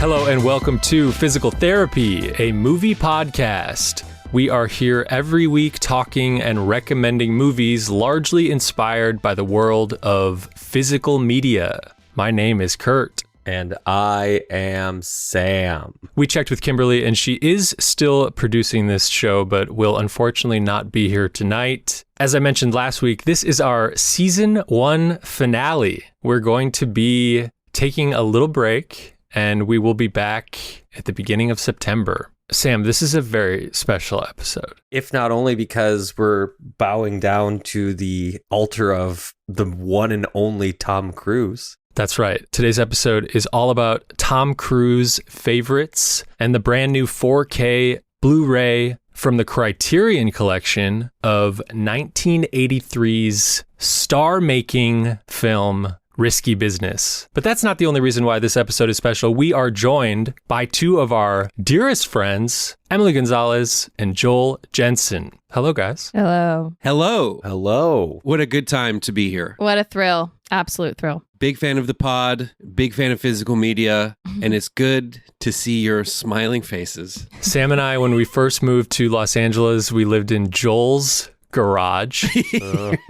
Hello and welcome to Physical Therapy, a movie podcast. We are here every week talking and recommending movies largely inspired by the world of physical media. My name is Kurt. And I am Sam. We checked with Kimberly and she is still producing this show, but will unfortunately not be here tonight. As I mentioned last week, this is our season 1 finale. We're going to be taking a little break and we will be back at the beginning of September. Sam, this is a very special episode. If not only because we're bowing down to the altar of the one and only Tom Cruise. That's right. Today's episode is all about Tom Cruise favorites and the brand new 4K Blu-ray from the Criterion Collection of 1983's star-making film Risky Business. But that's not the only reason why this episode is special. We are joined by two of our dearest friends, Emily Gonzales and Joel Jensen. Hello, guys. Hello. Hello. Hello. What a good time to be here. What a thrill. Absolute thrill. Big fan of the pod, big fan of physical media, and it's good to see your smiling faces. Sam and I, when we first moved to Los Angeles, we lived in Joel's garage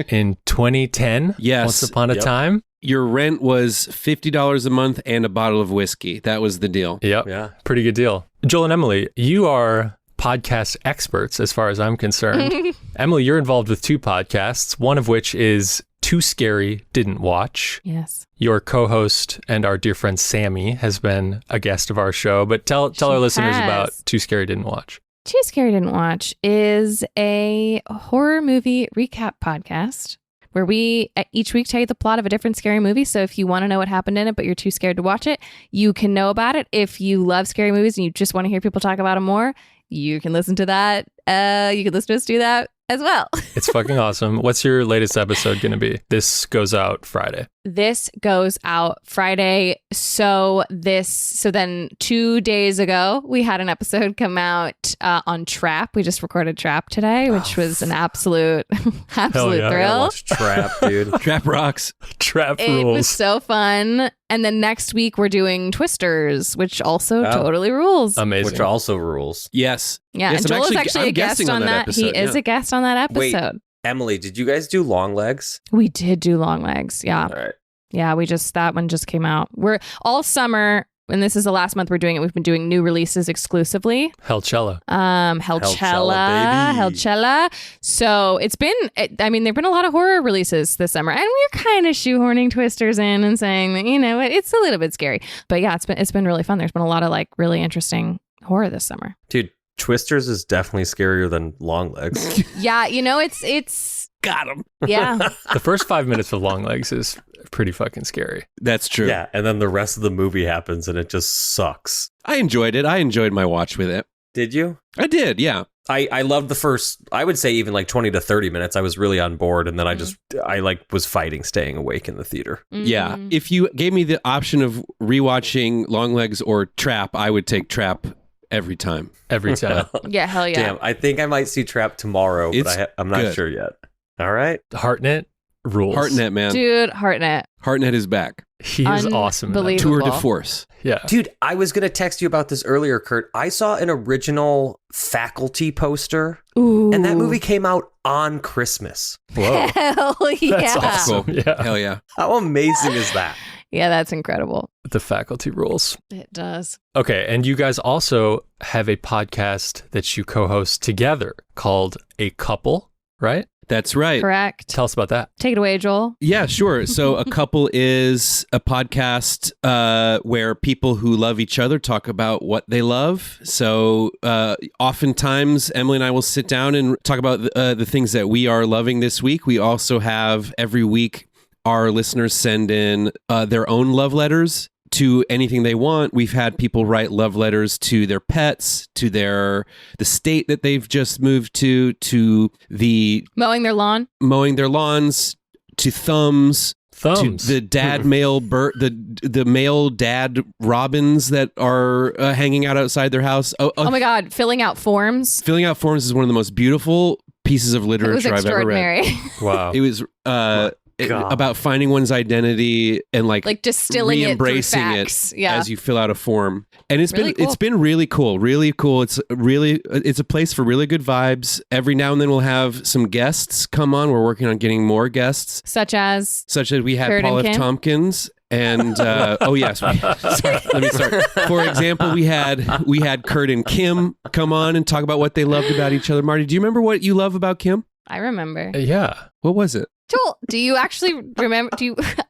in 2010. Yes. Once upon a time. Your rent was $50 a month and a bottle of whiskey. That was the deal. Yep. Yeah. Pretty good deal. Joel and Emily, you are podcast experts as far as I'm concerned. Emily, you're involved with 2 podcasts, one of which is Too Scary Didn't Watch. Yes. Your co-host and our dear friend Sammy has been a guest of our show, but tell our listeners about Too Scary Didn't Watch. Too Scary Didn't Watch is a horror movie recap podcast where we each week tell you the plot of a different scary movie. So if you want to know what happened in it, but you're too scared to watch it, you can know about it. If you love scary movies and you just want to hear people talk about them more, you can listen to that. You can listen to us do that as well. It's fucking awesome. What's your latest episode going to be? This goes out Friday. This goes out Friday. So then 2 days ago, we had an episode come out on Trap. We just recorded Trap today, which was an absolute yeah. thrill. Watch Trap, dude. Trap rocks. Trap It rules. was so fun. And then next week we're doing Twisters, which also totally rules. Amazing. Which also rules. Yes. Yeah, Yes, and I'm Joel is actually I'm a guest guessing on that. episode, He is a guest on that Wait. episode. Emily, did you guys do Long Legs? We did do Long Legs. Yeah. All right. Yeah, that one just came out. We're all summer, and this is the last month we're doing it. We've been doing new releases exclusively. Hellcella. Hellcella. So there've been a lot of horror releases this summer, and we're kind of shoehorning Twisters in and saying that, it's a little bit scary. But yeah, it's been really fun. There's been a lot of really interesting horror this summer. Dude, Twisters is definitely scarier than Long Legs. Yeah, it's Got him. yeah. The first 5 minutes of Long Legs is pretty fucking scary. That's true. Yeah, and then the rest of the movie happens and it just sucks. I enjoyed it. I enjoyed my watch with it. Did you? I did, yeah. I loved the first, I would say even 20 to 30 minutes. I was really on board. And then I was fighting staying awake in the theater. Yeah. If you gave me the option of rewatching Long Legs or Trap, I would take Trap every time. Every time. Yeah, hell yeah. Damn, I think I might see Trap tomorrow, It's but I'm not good. sure yet. All right. Hartnett rules. Hartnett, man. Dude, Hartnett. Hartnett is back. He is awesome. in that. Unbelievable. Tour de force. Yeah. Dude, I was going to text you about this earlier, Kurt. I saw an original Faculty poster, Ooh. and that movie came out on Christmas. Whoa. Hell yeah. That's awesome. Cool. Yeah. Hell yeah. How amazing is that? Yeah, that's incredible. The Faculty rules. It does. Okay. And you guys also have a podcast that you co-host together called A Couple, right? That's right. Correct. Tell us about that. Take it away, Joel. Yeah, sure. So A Couple is a podcast where people who love each other talk about what they love. So oftentimes, Emily and I will sit down and talk about the things that we are loving this week. We also have every week our listeners send in their own love letters to anything they want. We've had people write love letters to their pets, to the state that they've just moved to the Mowing their lawn. mowing their lawns, to thumbs, to the dad male the male dad robins that are hanging out outside their house. Oh my God, filling out forms. Filling out forms is one of the most beautiful pieces of It literature was I've ever read. extraordinary. Wow. It was God. about finding one's identity and like distilling it through re-embracing facts. it Yeah. as you fill out a form. And it's Really cool. been really cool. It's a place for really good vibes. Every now and then we'll have some guests come on. We're working on getting more guests, Such as we had Jared Paul and F. Kim? Tompkins. And oh yes, sorry, let me start. For example, we had Kurt and Kim come on and talk about what they loved about each other. Marty, do you remember what you love about Kim? I remember. Yeah. What was it? Joel, do you actually remember?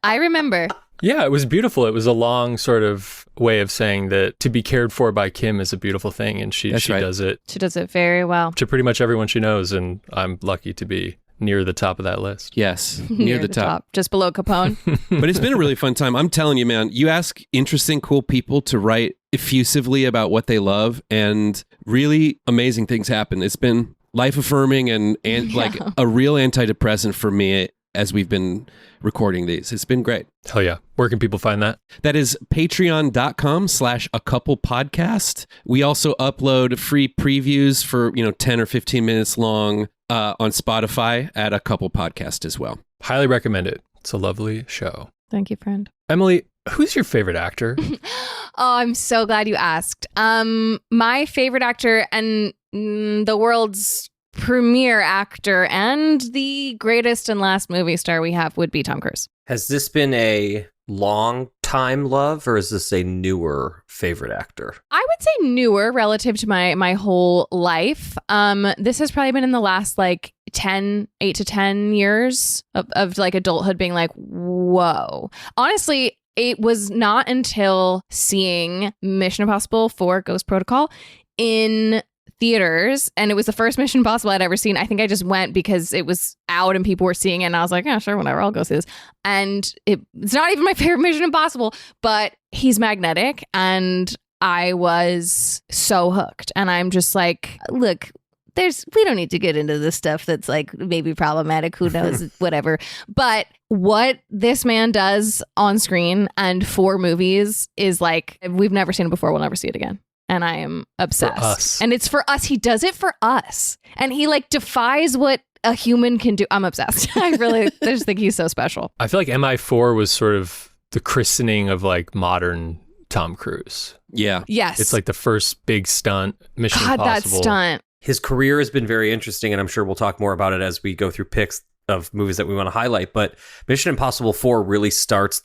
I remember. Yeah, it was beautiful. It was a long sort of way of saying that to be cared for by Kim is a beautiful thing. And she That's right. does it She does it very well. to pretty much everyone she knows. And I'm lucky to be near the top of that list. Yes, near the top. Just below Capone. But it's been a really fun time. I'm telling you, man, you ask interesting, cool people to write effusively about what they love, and really amazing things happen. It's been life affirming and like a real antidepressant for me as we've been recording these. It's been great. Hell yeah. Where can people find that? That is patreon.com/acouplepodcast. We also upload free previews for, 10 or 15 minutes long on Spotify at A Couple Podcast as well. Highly recommend it. It's a lovely show. Thank you, friend. Emily, who's your favorite actor? Oh, I'm so glad you asked. My favorite actor and the world's premier actor and the greatest and last movie star we have would be Tom Cruise. Has this been a long time love, or is this a newer favorite actor? I would say newer relative to my whole life. This has probably been in the last 8 to 10 years of like adulthood being like, whoa. Honestly, it was not until seeing Mission Impossible 4 Ghost Protocol in theaters, and it was the first Mission Impossible I'd ever seen. I think I just went because it was out and people were seeing it, and I was like, yeah, sure, whatever, I'll go see this. And it's not even my favorite Mission Impossible, but he's magnetic, and I was so hooked. And I'm just like, look, we don't need to get into this stuff that's like maybe problematic, who knows, whatever. But what this man does on screen and for movies is like, we've never seen it before, we'll never see it again. And I am obsessed. For us. And it's for us. He does it for us. And he defies what a human can do. I'm obsessed. I just think he's so special. I feel like MI4 was sort of the christening of modern Tom Cruise. Yeah. Yes. It's like the first big stunt, Mission God, that Impossible. stunt. His career has been very interesting, and I'm sure we'll talk more about it as we go through picks of movies that we want to highlight. But Mission Impossible 4 really starts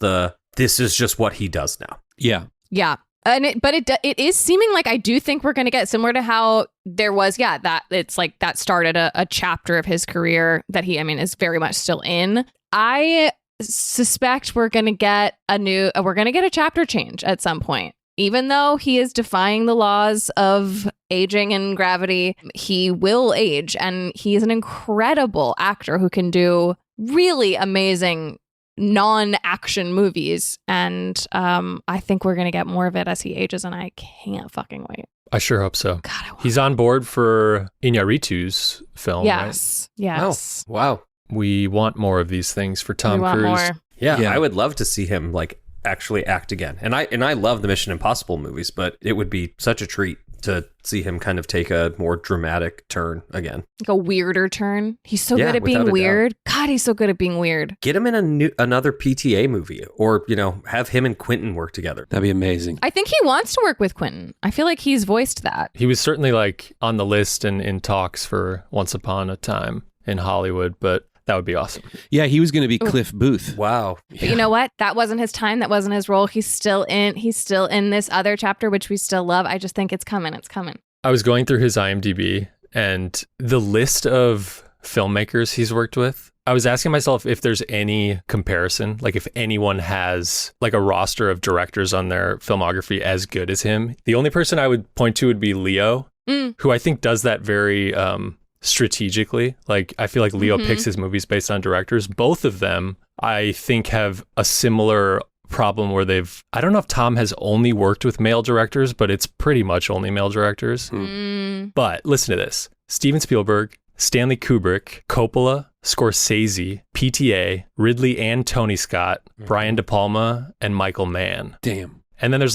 this is just what he does now. Yeah. Yeah. And it is seeming like I do think we're going to get similar to how there was, that it's like that started a chapter of his career that he, is very much still in. I suspect we're going to get a chapter change at some point. Even though he is defying the laws of aging and gravity, he will age, and he is an incredible actor who can do really amazing non-action movies, and I think we're gonna get more of it as he ages, and I can't fucking wait. I sure hope so. God, I want He's on board for Iñárritu's film, yes, right? yes. Oh, wow. We want more of these things for Tom we want Cruise. more. Yeah, I would love to see him actually act again. And I love the Mission Impossible movies, but it would be such a treat to see him kind of take a more dramatic turn again. Like a weirder turn. He's so good at without being a weird. God, he's so good at being weird. Get him in another PTA movie, or have him and Quentin work together. That'd be amazing. I think he wants to work with Quentin. I feel like he's voiced that. He was certainly on the list and in talks for Once Upon a Time in Hollywood, but that would be awesome. Yeah, he was going to be Cliff Booth. Wow. But you know what? That wasn't his time. That wasn't his role. He's still in this other chapter, which we still love. I just think it's coming. It's coming. I was going through his IMDb and the list of filmmakers he's worked with. I was asking myself if there's any comparison, if anyone has a roster of directors on their filmography as good as him. The only person I would point to would be Leo, who I think does that very strategically. I feel like Leo picks his movies based on directors. Both of them, I think, have a similar problem where I don't know if Tom has only worked with male directors, but it's pretty much only male directors. But listen to this. Steven Spielberg, Stanley Kubrick, Coppola, Scorsese, PTA, Ridley and Tony Scott, Brian De Palma, and Michael Mann. Damn. And then there's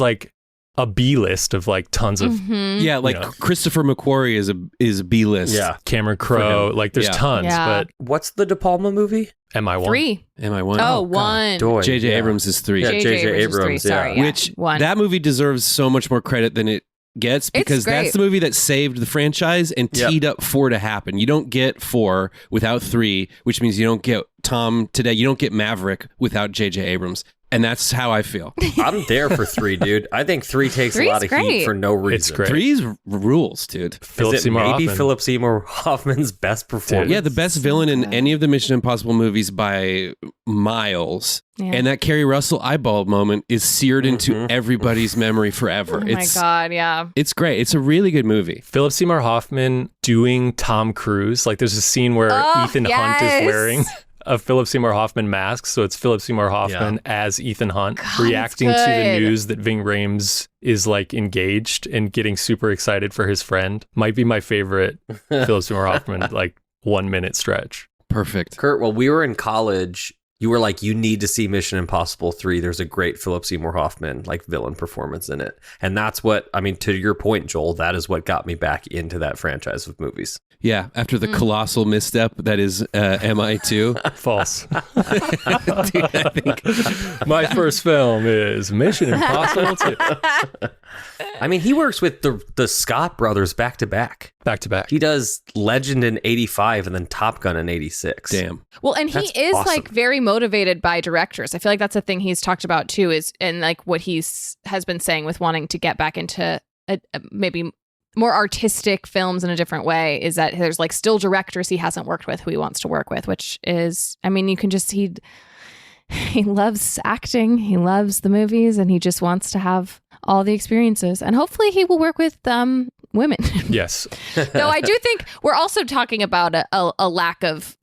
a B list of tons of Yeah, Christopher McQuarrie is a B list. Yeah. Cameron Crowe. There's Yeah. tons. Yeah. But What's the De Palma movie? MI1. 3. MI1. Oh, 1. Doy, J.J. yeah. Abrams is 3. Yeah, J.J. J.J. Abrams is Abrams, 3, sorry, yeah. yeah. Which 1. that movie deserves so much more credit than it gets because great. that's the movie that saved the franchise and Yep. teed up 4 to happen. You don't get 4 without 3, which means you don't get Tom today. You don't get Maverick without J.J. Abrams. And that's how I feel. I'm there for 3, dude. I think 3 takes a lot of 3's heat great. for no reason. It's great. 3's rules, dude. Philip Is it Seymour maybe Hoffman. Philip Seymour Hoffman's best performance? Yeah, the best villain in any of the Mission Impossible movies by miles. Yeah. And that Kerry Russell eyeball moment is seared into Mhm. everybody's memory forever. Oh my God, yeah. It's great. It's a really good movie. Philip Seymour Hoffman doing Tom Cruise. Like there's a scene where Oh, Ethan Hunt yes. is wearing a Philip Seymour Hoffman mask. So it's Philip Seymour Hoffman as Ethan Hunt God, reacting to it's the good. news that Ving Rhames is like engaged and getting super excited for his friend. Might be my favorite Philip Seymour Hoffman like 1 minute stretch. Perfect. Kurt, while we were in college, you were like, you need to see Mission Impossible 3. There's a great Philip Seymour Hoffman like villain performance in it. And that's what, I mean, to your point, Joel, that is what got me back into that franchise of movies. Yeah, after the colossal misstep that is MI2. False. Dude, I think My first film is Mission Impossible 2. I mean, he works with the Scott brothers back to back. Back to back. He does Legend in 85 and then Top Gun in 86. damn. Well, and he That's is awesome. like very motivated by directors. I feel like that's a thing he's talked about too, is and like what has been saying with wanting to get back into a maybe more artistic films in a different way, is that there's like still directors he hasn't worked with who he wants to work with, which is, I mean, you can just he loves acting, he loves the movies, and he just wants to have all the experiences, and hopefully he will work with women. Yes. Though I do think we're also talking about a lack of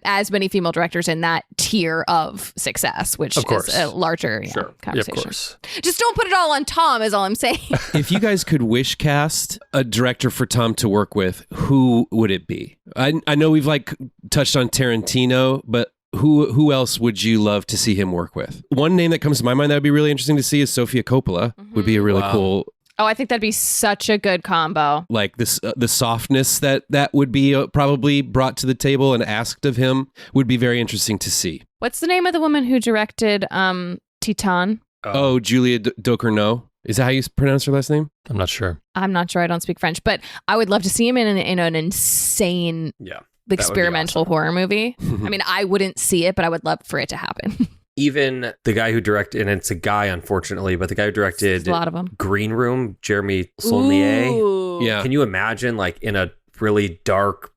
as many female directors in that tier of success, which Of course. is a larger Sure. Yeah, of conversation. course. Just don't put it all on Tom, is all I'm saying. If you guys could wish cast a director for Tom to work with, who would it be? I know we've like touched on Tarantino, but who else would you love to see him work with? One name that comes to my mind that would be really interesting to see is Sofia Coppola. Would be a really Wow. cool, Oh, I think that'd be such a good combo. like this the softness that would be probably brought to the table and asked of him would be very interesting to see. What's the name of the woman who directed Titan? Oh, Julia Ducournau. Is that how you pronounce her last name? I'm not sure. I'm not sure. I don't speak French, but I would love to see him in an insane Yeah. experimental awesome. horror movie. I mean, I wouldn't see it, but I would love for it to happen. Even the guy who directed, and it's a guy, unfortunately, but the guy who directed a lot of them. Green Room, Jeremy Saulnier. Ooh. Yeah. Can you imagine, like, in a really dark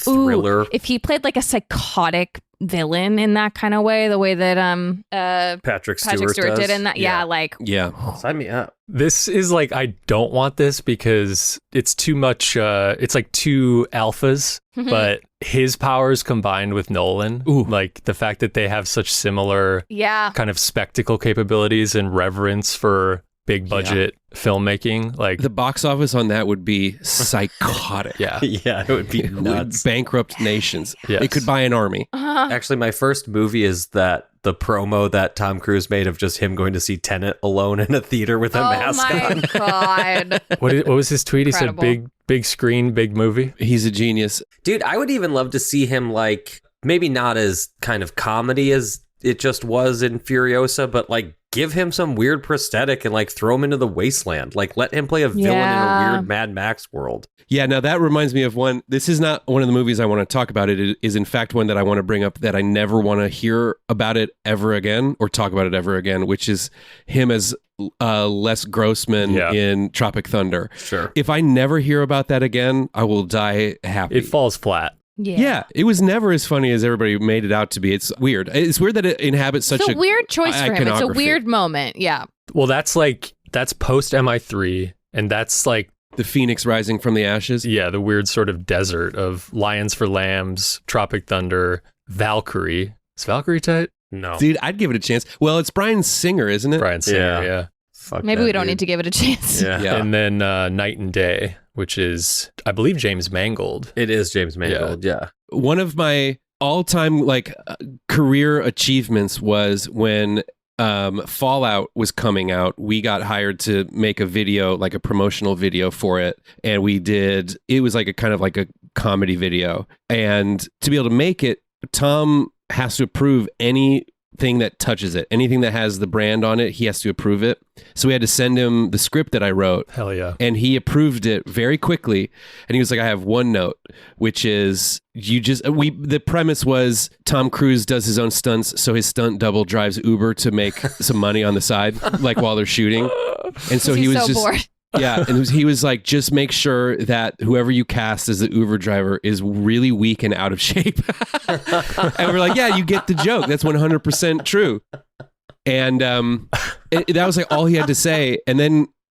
Ooh, thriller? if he played like a psychotic villain in that kind of way, the way that Patrick Patrick Stewart does. did in that, yeah, like Yeah. Sign me up. This is like, I don't want this because it's too much, it's like two alphas, but his powers combined with Nolan, Ooh. like the fact that they have such similar yeah, kind of spectacle capabilities and reverence for big budget filmmaking, like, The box office on that would be psychotic. yeah. Yeah, it would be It would nuts. bankrupt nations. Yes. It could buy an army. Actually, my first movie is the promo that Tom Cruise made of just him going to see Tenet alone in a theater with a oh mask my on. god, What was his tweet? He said, Incredible. big screen, big movie. He's a genius. Dude, I would even love to see him, like, maybe not as kind of comedy as it just was in Furiosa, but like give him some weird prosthetic and like throw him into the wasteland. Like let him play a villain in Yeah. a weird Mad Max world. Yeah, now that reminds me of one. This is not one of the movies I want to talk about. It is, in fact, one that I want to bring up that I never want to hear about it ever again or talk about it ever again, which is him as Les Grossman Yeah. in Tropic Thunder. Sure. If I never hear about that again, I will die happy. It falls flat. Yeah, it was never as funny as everybody made it out to be. It's weird. It's weird that it inhabits such it's a weird choice for him. It's a iconography. weird moment. Yeah, Well, that's post MI3, and that's like, The Phoenix rising from the ashes. yeah, the weird sort of desert of Lions for Lambs, Tropic Thunder, Valkyrie. Is Valkyrie tight? No. Dude, I'd give it a chance. Well, it's Bryan Singer, isn't it? Brian Singer, Yeah. yeah. Fuck maybe that we don't dude. need to give it a chance. Yeah. Yeah. And then Night and Day, which is, I believe, James Mangold. It is James Mangold. Yeah. One of my all-time career achievements was when Fallout was coming out. We got hired to make a video, like a promotional video for it, and it was like a kind of like a comedy video. And to be able to make it, Tom has to approve anything that touches it. Anything that has the brand on it, he has to approve it. So we had to send him the script that I wrote. Hell yeah. And he approved it very quickly. And he was like, I have one note, which is the premise was Tom Cruise does his own stunts. So his stunt double drives Uber to make some money on the side, like while they're shooting. And so he was so just bored. Yeah, and he was like, just make sure that whoever you cast as the Uber driver is really weak and out of shape. And we're like, yeah, you get the joke. That's 100% true. And that was like all he had to say. And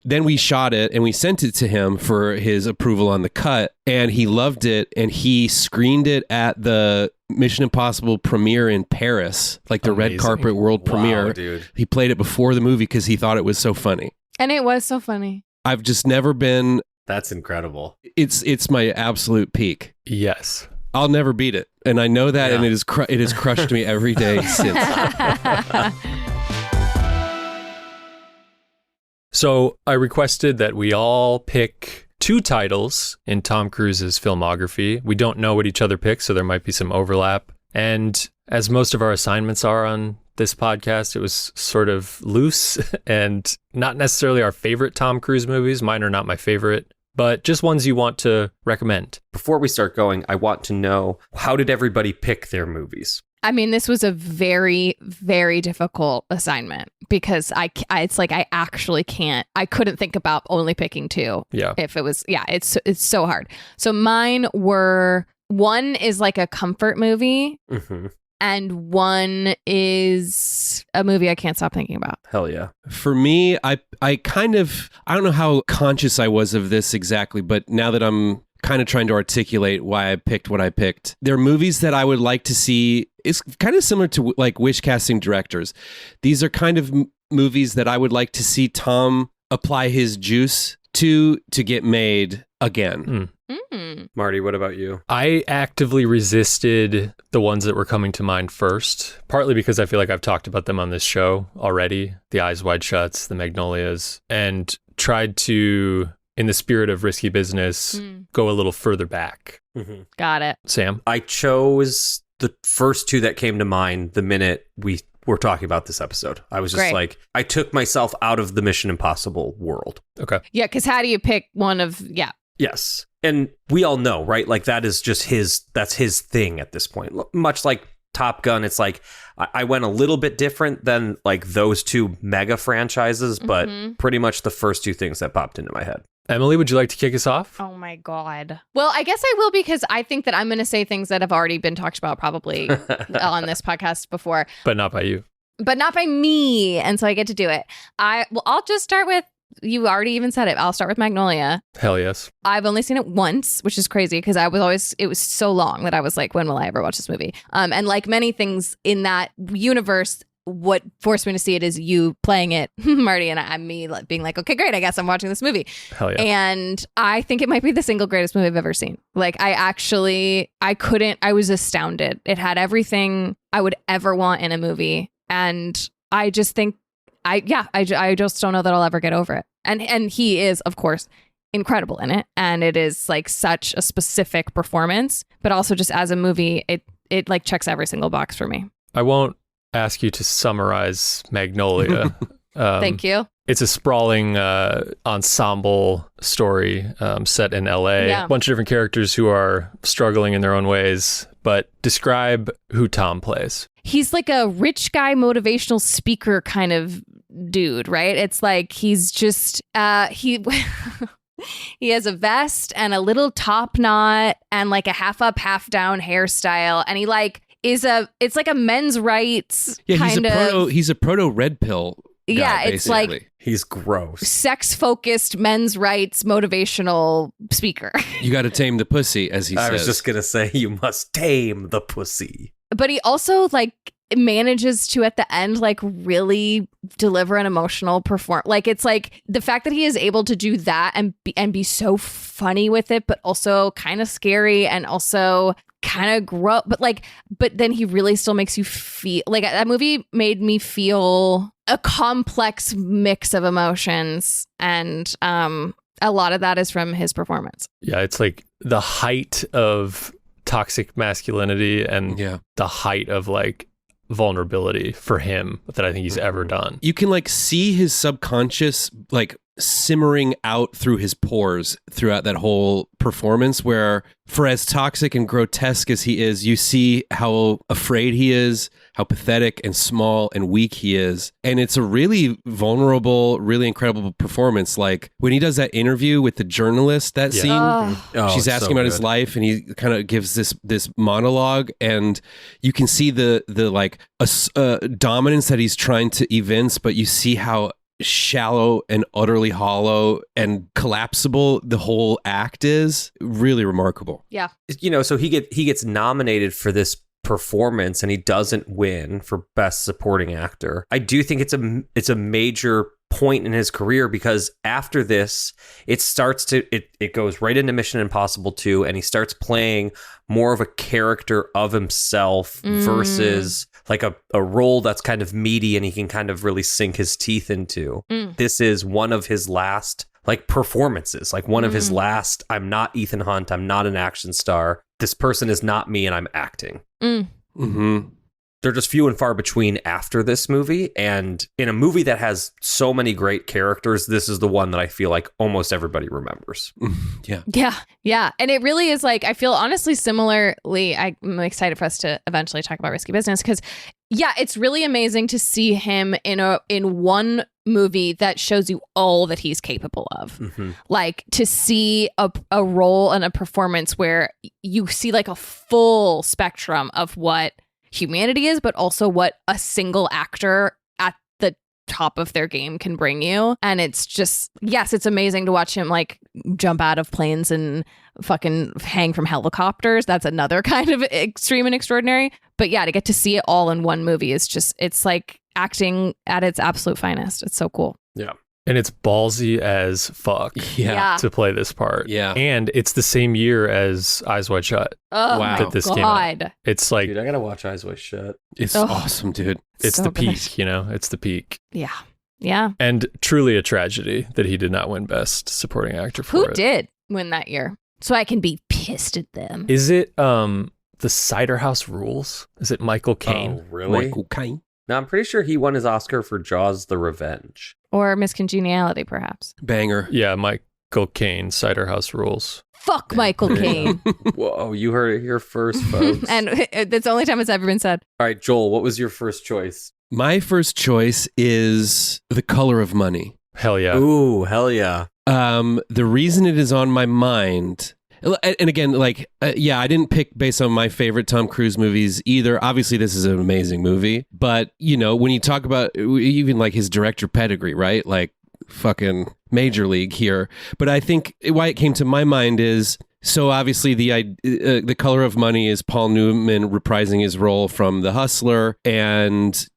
then we shot it and we sent it to him for his approval on the cut. And he loved it. And he screened it at the Mission Impossible premiere in Paris, like the red carpet world premiere. Dude. He played it before the movie because he thought it was so funny. And it was so funny. I've just never been. That's incredible. It's my absolute peak. Yes. I'll never beat it, and I know that, Yeah. and it has crushed me every day since. So I requested that we all pick 2 titles in Tom Cruise's filmography. We don't know what each other picks, so there might be some overlap. And as most of our assignments are on this podcast, it was sort of loose and not necessarily our favorite Tom Cruise movies. Mine are not my favorite, but just ones you want to recommend. Before we start going, I want to know, how did everybody pick their movies? I mean, this was a very, very difficult assignment because it's like I actually can't. I couldn't think about only picking 2. Yeah. If it was, it's so hard. So mine were, one is like a comfort movie. Mm-hmm. And one is a movie I can't stop thinking about. Hell yeah. For me, I don't know how conscious I was of this exactly, but now that I'm kind of trying to articulate why I picked what I picked, there are movies that I would like to see. It's kind of similar to like wish casting directors. These are kind of movies that I would like to see Tom apply his juice to get made again. Marty, what about you? I actively resisted the ones that were coming to mind first, partly because I feel like I've talked about them on this show already, the Eyes Wide Shuts, the Magnolias, and tried to, in the spirit of risky business, go a little further back. Mm-hmm. Got it. Sam? I chose the first 2 that came to mind the minute we were talking about this episode. I was just Great. like, I took myself out of the Mission Impossible world. Okay. Yeah, because how do you pick one of, Yes. And we all know, right? Like that is just that's his thing at this point. Much like Top Gun, it's like I went a little bit different than like those 2 mega franchises, but pretty much the first 2 things that popped into my head. Emily, would you like to kick us off? Oh my God. Well, I guess I will because I think that I'm going to say things that have already been talked about probably on this podcast before. But not by you. But not by me. And so I get to do it. I'll just start with, you already even said it. I'll start with Magnolia. Hell yes. I've only seen it once, which is crazy because it was so long that I was like, when will I ever watch this movie? And like many things in that universe, what forced me to see it is you playing it, Marty, and me being like, okay, great, I guess I'm watching this movie. Hell yeah. And I think it might be the single greatest movie I've ever seen. Like I was astounded. It had everything I would ever want in a movie. And I just think, I just don't know that I'll ever get over it. And he is, of course, incredible in it. And it is like such a specific performance, but also just as a movie, it like checks every single box for me. I won't ask you to summarize Magnolia. Thank you. It's a sprawling ensemble story set in LA. Yeah. A bunch of different characters who are struggling in their own ways. But describe who Tom plays. He's like a rich guy motivational speaker kind of dude, right? It's like he's just he has a vest and a little top knot and like a half up, half down hairstyle, and he like it's like a men's rights kind of. He's a proto red pill guy, yeah, it's basically. like He's gross. sex-focused men's rights motivational speaker. You got to tame the pussy, as he says. I was just going to say, you must tame the pussy. But he also like manages to at the end like really deliver an emotional performance. Like it's like the fact that he is able to do that and be so funny with it, but also kind of scary and also kind of grow. But then he really still makes you feel like that movie made me feel a complex mix of emotions, and a lot of that is from his performance. Yeah, it's like the height of toxic masculinity and the height of like vulnerability for him that I think he's ever done. You can like see his subconscious like simmering out through his pores throughout that whole performance, where for as toxic and grotesque as he is, you see how afraid he is, how pathetic and small and weak he is. And it's a really vulnerable, really incredible performance. Like when he does that interview with the journalist, that scene, she's asking about his life, and he kind of gives this monologue, and you can see the like dominance that he's trying to evince, but you see how shallow and utterly hollow and collapsible the whole act is. Really remarkable. Yeah. You know, so he gets nominated for this performance and he doesn't win for Best Supporting Actor. I do think it's a major point in his career, because after this it goes right into Mission Impossible 2, and he starts playing more of a character of himself versus like a role that's kind of meaty and he can kind of really sink his teeth into. This is one of his last like performances, like one of his last, I'm not Ethan Hunt, I'm not an action star, this person is not me and I'm acting. They're just few and far between after this movie. And in a movie that has so many great characters, this is the one that I feel like almost everybody remembers. Yeah. And it really is like, I feel honestly similarly, I'm excited for us to eventually talk about Risky Business, because it's really amazing to see him in one movie that shows you all that he's capable of. Like to see a role and a performance where you see like a full spectrum of what humanity is, but also what a single actor at the top of their game can bring you. And it's just, it's amazing to watch him like jump out of planes and fucking hang from helicopters. That's another kind of extreme and extraordinary. But to get to see it all in one movie is just, it's like acting at its absolute finest. It's so cool. Yeah. And it's ballsy as fuck to play this part. Yeah. And it's the same year as Eyes Wide Shut. Oh, wow. that this came out. It's like... Dude, I gotta watch Eyes Wide Shut. It's awesome, dude. It's so the good. peak, you know? It's the peak. Yeah. Yeah. And truly a tragedy that he did not win Best Supporting Actor for Who it. did win that year? So I can be pissed at them. Is it the Cider House Rules? Is it Michael Caine? Oh, really? Michael Caine. No, I'm pretty sure he won his Oscar for Jaws: The Revenge. Or Miss Congeniality, perhaps. Banger. Yeah, Michael Caine, Cider House Rules. Fuck Michael Caine. Whoa, you heard it here first, folks. And that's the only time it's ever been said. All right, Joel, what was your first choice? My first choice is The Color of Money. Hell yeah. Ooh, hell yeah. The reason it is on my mind, and again, like, I didn't pick based on my favorite Tom Cruise movies either. Obviously, this is an amazing movie, but you know, when you talk about even like his director pedigree, right? Like fucking major league here. But I think why it came to my mind is, so obviously the Color of Money is Paul Newman reprising his role from The Hustler and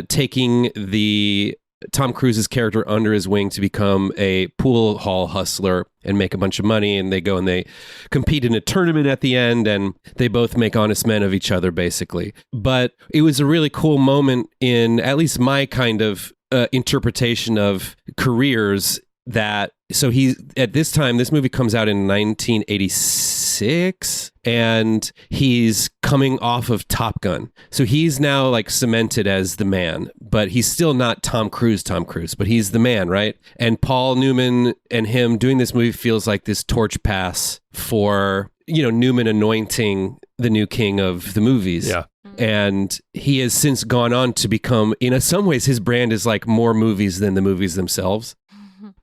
taking the Tom Cruise's character under his wing to become a pool hall hustler and make a bunch of money. And they go and they compete in a tournament at the end, and they both make honest men of each other, basically. But it was a really cool moment in at least my kind of interpretation of careers. That so he at this time, this movie comes out in 1986, and he's coming off of Top Gun, so he's now like cemented as the man, but he's still not Tom Cruise, but he's the man, right? And Paul Newman and him doing this movie feels like this torch pass for, you know, Newman anointing the new king of the movies. Yeah. And he has since gone on to become, in some ways, his brand is like more movies than the movies themselves.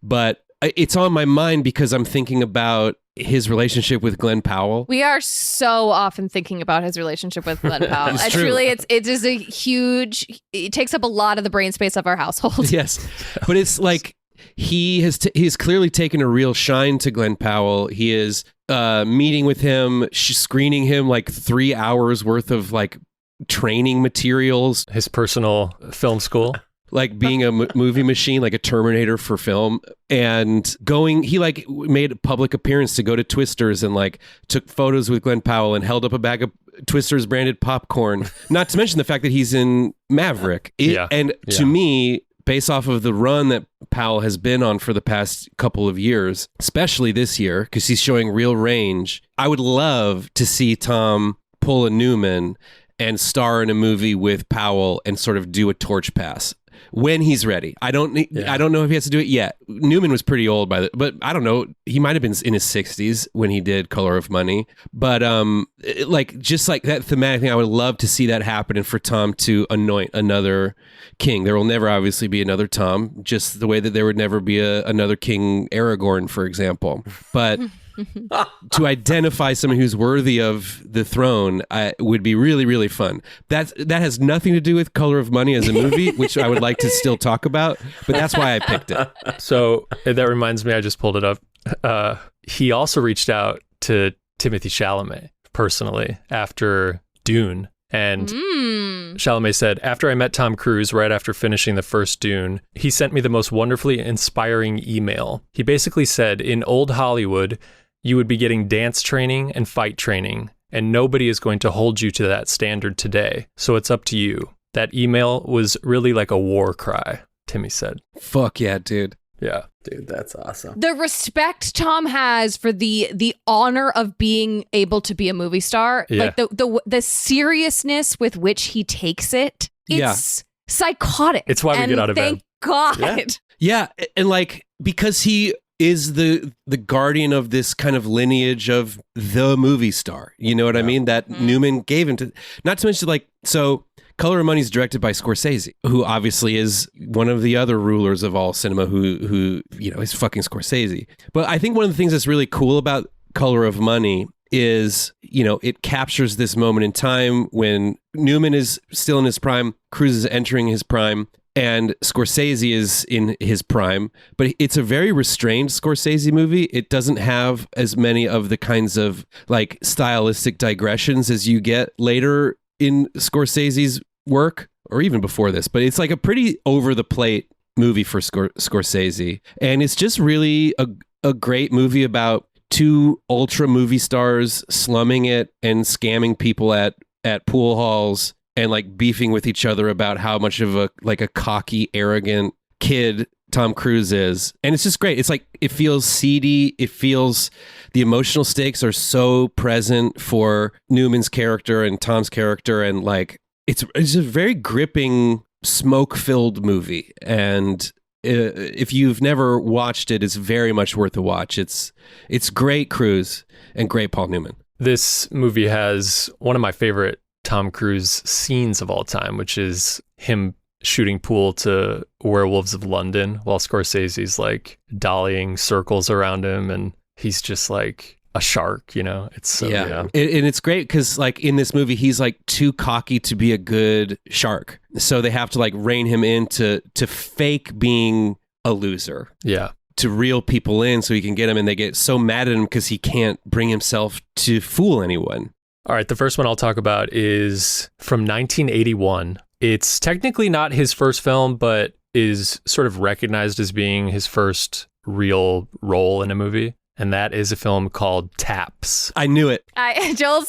But it's on my mind because I'm thinking about his relationship with Glenn Powell. We are so often thinking about his relationship with Glenn Powell. It's true. Truly, it is a huge, it takes up a lot of the brain space of our household. Yes. But it's like he's clearly taken a real shine to Glenn Powell. He is meeting with him, screening him like 3 hours worth of like training materials. His personal film school. Like being a movie machine, like a Terminator for film, and he like made a public appearance to go to Twister's and like took photos with Glenn Powell and held up a bag of Twister's branded popcorn. Not to mention the fact that he's in Maverick. And to me, based off of the run that Powell has been on for the past couple of years, especially this year, because he's showing real range, I would love to see Tom pull a Newman and star in a movie with Powell and sort of do a torch pass when he's ready. I don't know if he has to do it yet. Newman was pretty old but I don't know. He might have been in his 60s when he did Color of Money. But just like that thematic thing, I would love to see that happen and for Tom to anoint another king. There will never obviously be another Tom, just the way that there would never be another King Aragorn, for example. But to identify someone who's worthy of the throne would be really, really fun. That has nothing to do with Color of Money as a movie, which I would like to still talk about, but that's why I picked it. So that reminds me, I just pulled it up. He also reached out to Timothée Chalamet personally after Dune. And Chalamet said, after I met Tom Cruise right after finishing the first Dune, he sent me the most wonderfully inspiring email. He basically said, in old Hollywood, you would be getting dance training and fight training, and nobody is going to hold you to that standard today. So it's up to you. That email was really like a war cry, Timmy said. Fuck yeah, dude. Yeah. Dude, that's awesome. The respect Tom has for the honor of being able to be a movie star, like the seriousness with which he takes it, it's psychotic. It's why we get out of bed. Thank God. Yeah, and like, because he is the guardian of this kind of lineage of the movie star. You know what I mean? That Newman gave him to, not to mention like, so Color of Money is directed by Scorsese, who obviously is one of the other rulers of all cinema who is fucking Scorsese. But I think one of the things that's really cool about Color of Money is, it captures this moment in time when Newman is still in his prime, Cruise is entering his prime, and Scorsese is in his prime, but it's a very restrained Scorsese movie. It doesn't have as many of the kinds of like stylistic digressions as you get later in Scorsese's work, or even before this, but it's like a pretty over the plate movie for Scorsese. And it's just really a great movie about two ultra movie stars slumming it and scamming people at pool halls and like beefing with each other about how much of a cocky, arrogant kid Tom Cruise is. And it's just great. It's like, it feels seedy. It feels, the emotional stakes are so present for Newman's character and Tom's character. And like, it's a very gripping, smoke-filled movie. And if you've never watched it, it's very much worth a watch. It's great Cruise and great Paul Newman. This movie has one of my favorite Tom Cruise scenes of all time, which is him shooting pool to Werewolves of London while Scorsese's like dollying circles around him, and he's just like a shark, It's so And it's great because like in this movie he's like too cocky to be a good shark, so they have to like rein him in to fake being a loser, to reel people in so he can get him, and they get so mad at him because he can't bring himself to fool anyone. All right, the first one I'll talk about is from 1981. It's technically not his first film, but is sort of recognized as being his first real role in a movie. And that is a film called Taps. I knew it. Joel's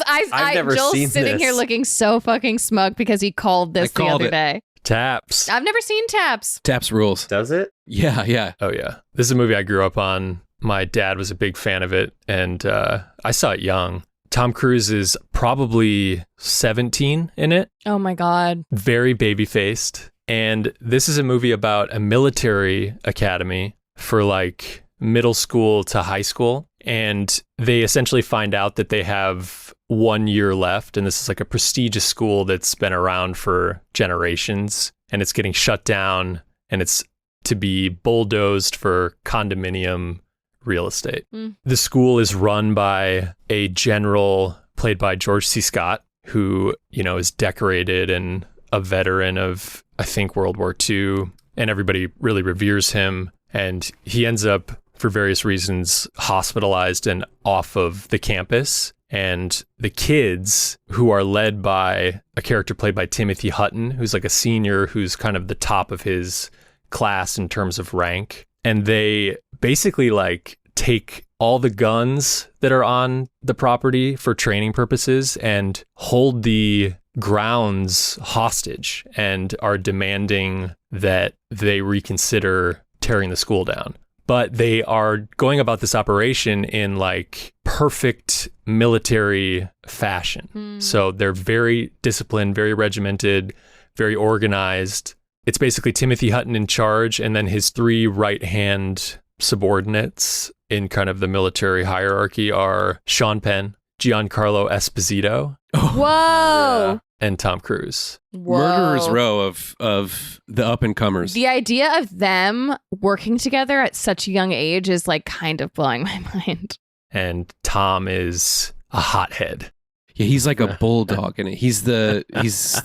seen sitting this. here looking so fucking smug because he called this the other day. Taps. I've never seen Taps. Taps rules. Does it? Yeah. Oh, yeah. This is a movie I grew up on. My dad was a big fan of it, and I saw it young. Tom Cruise is probably 17 in it. Oh my God. Very baby-faced. And this is a movie about a military academy for like middle school to high school. And they essentially find out that they have 1 year left. And this is like a prestigious school that's been around for generations. And it's getting shut down. And it's to be bulldozed for condominium real estate. The school is run by a general played by George C. Scott, who, is decorated and a veteran of, I think, World War II, and everybody really reveres him. And he ends up, for various reasons, hospitalized and off of the campus. And the kids, who are led by a character played by Timothy Hutton, who's like a senior, who's kind of the top of his class in terms of rank. And they basically like take all the guns that are on the property for training purposes and hold the grounds hostage and are demanding that they reconsider tearing the school down. But they are going about this operation in like perfect military fashion. So they're very disciplined, very regimented, very organized. It's basically Timothy Hutton in charge and then his 3 right-hand subordinates in kind of the military hierarchy are Sean Penn, Giancarlo Esposito, Whoa. and Tom Cruise. Whoa. Murderer's row of the up and comers. The idea of them working together at such a young age is like kind of blowing my mind. And Tom is a hothead. Yeah, he's like a bulldog in it. He's the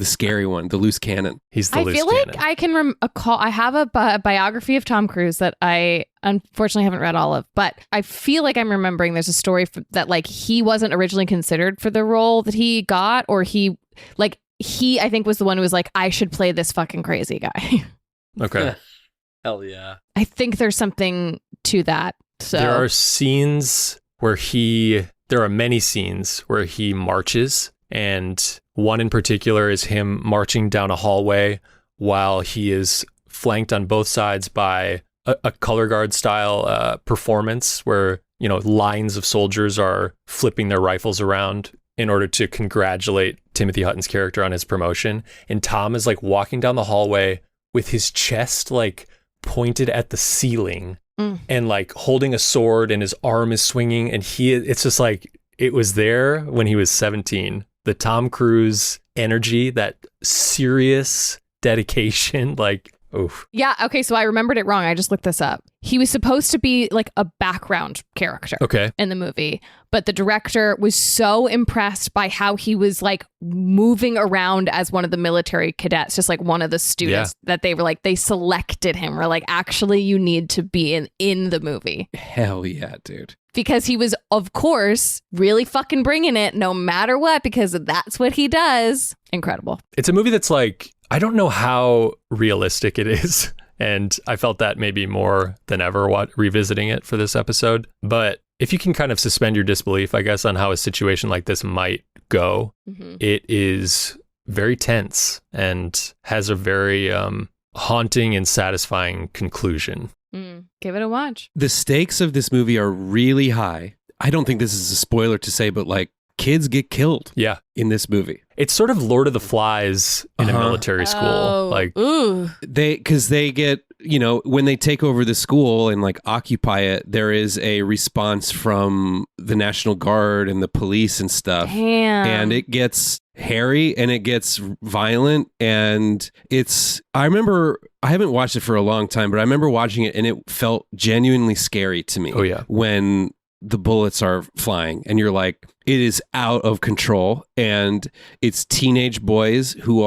scary one, the loose cannon. He's the I loose feel cannon. like I can recall. I have a biography of Tom Cruise that I unfortunately haven't read all of, but I feel like I'm remembering there's a story that like he wasn't originally considered for the role that he got, or he I think was the one who was like, I should play this fucking crazy guy. Okay. Hell yeah. I think there's something to that. So There are scenes where there are many scenes where he marches, and one in particular is him marching down a hallway while he is flanked on both sides by a color guard style performance where, you know, lines of soldiers are flipping their rifles around in order to congratulate Timothy Hutton's character on his promotion. And Tom is like walking down the hallway with his chest like pointed at the ceiling and like holding a sword, and his arm is swinging, and it's just like, it was there when he was 17. The Tom Cruise energy, that serious dedication, like, oof. yeah, okay, so I remembered it wrong. I just looked this up. He was supposed to be like a background character Okay. in the movie, but the director was so impressed by how he was like moving around as one of the military cadets, just like one of the students, that they were like, they selected him. We're like, actually, you need to be in the movie. Hell yeah, dude. Because he was, of course, really fucking bringing it no matter what, because that's what he does. Incredible. It's a movie that's like, I don't know how realistic it is. And I felt that maybe more than ever revisiting it for this episode. But if you can kind of suspend your disbelief, I guess, on how a situation like this might go, it is very tense and has a very haunting and satisfying conclusion. Give it a watch. The stakes of this movie are really high. I don't think this is a spoiler to say, but like, kids get killed in this movie. It's sort of Lord of the Flies in a military school. Oh, Like, ooh. Because they get, you know, when they take over the school and like occupy it, there is a response from the National Guard and the police and stuff. Damn. And it gets hairy and it gets violent. And I remember, I haven't watched it for a long time, but I remember watching it and it felt genuinely scary to me. Oh, yeah. When the bullets are flying and you're like, it is out of control, and it's teenage boys who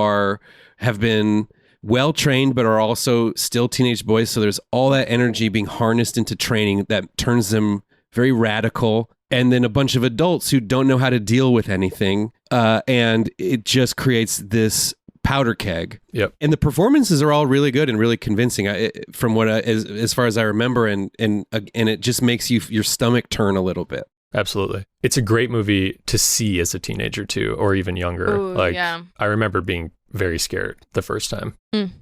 have been well trained but are also still teenage boys, so there's all that energy being harnessed into training that turns them very radical, and then a bunch of adults who don't know how to deal with anything, and it just creates this powder keg. Yep. And the performances are all really good and really convincing, from what as far as I remember, and it just makes your stomach turn a little bit. Absolutely. It's a great movie to see as a teenager too, or even younger. Ooh, yeah. I remember being very scared the first time.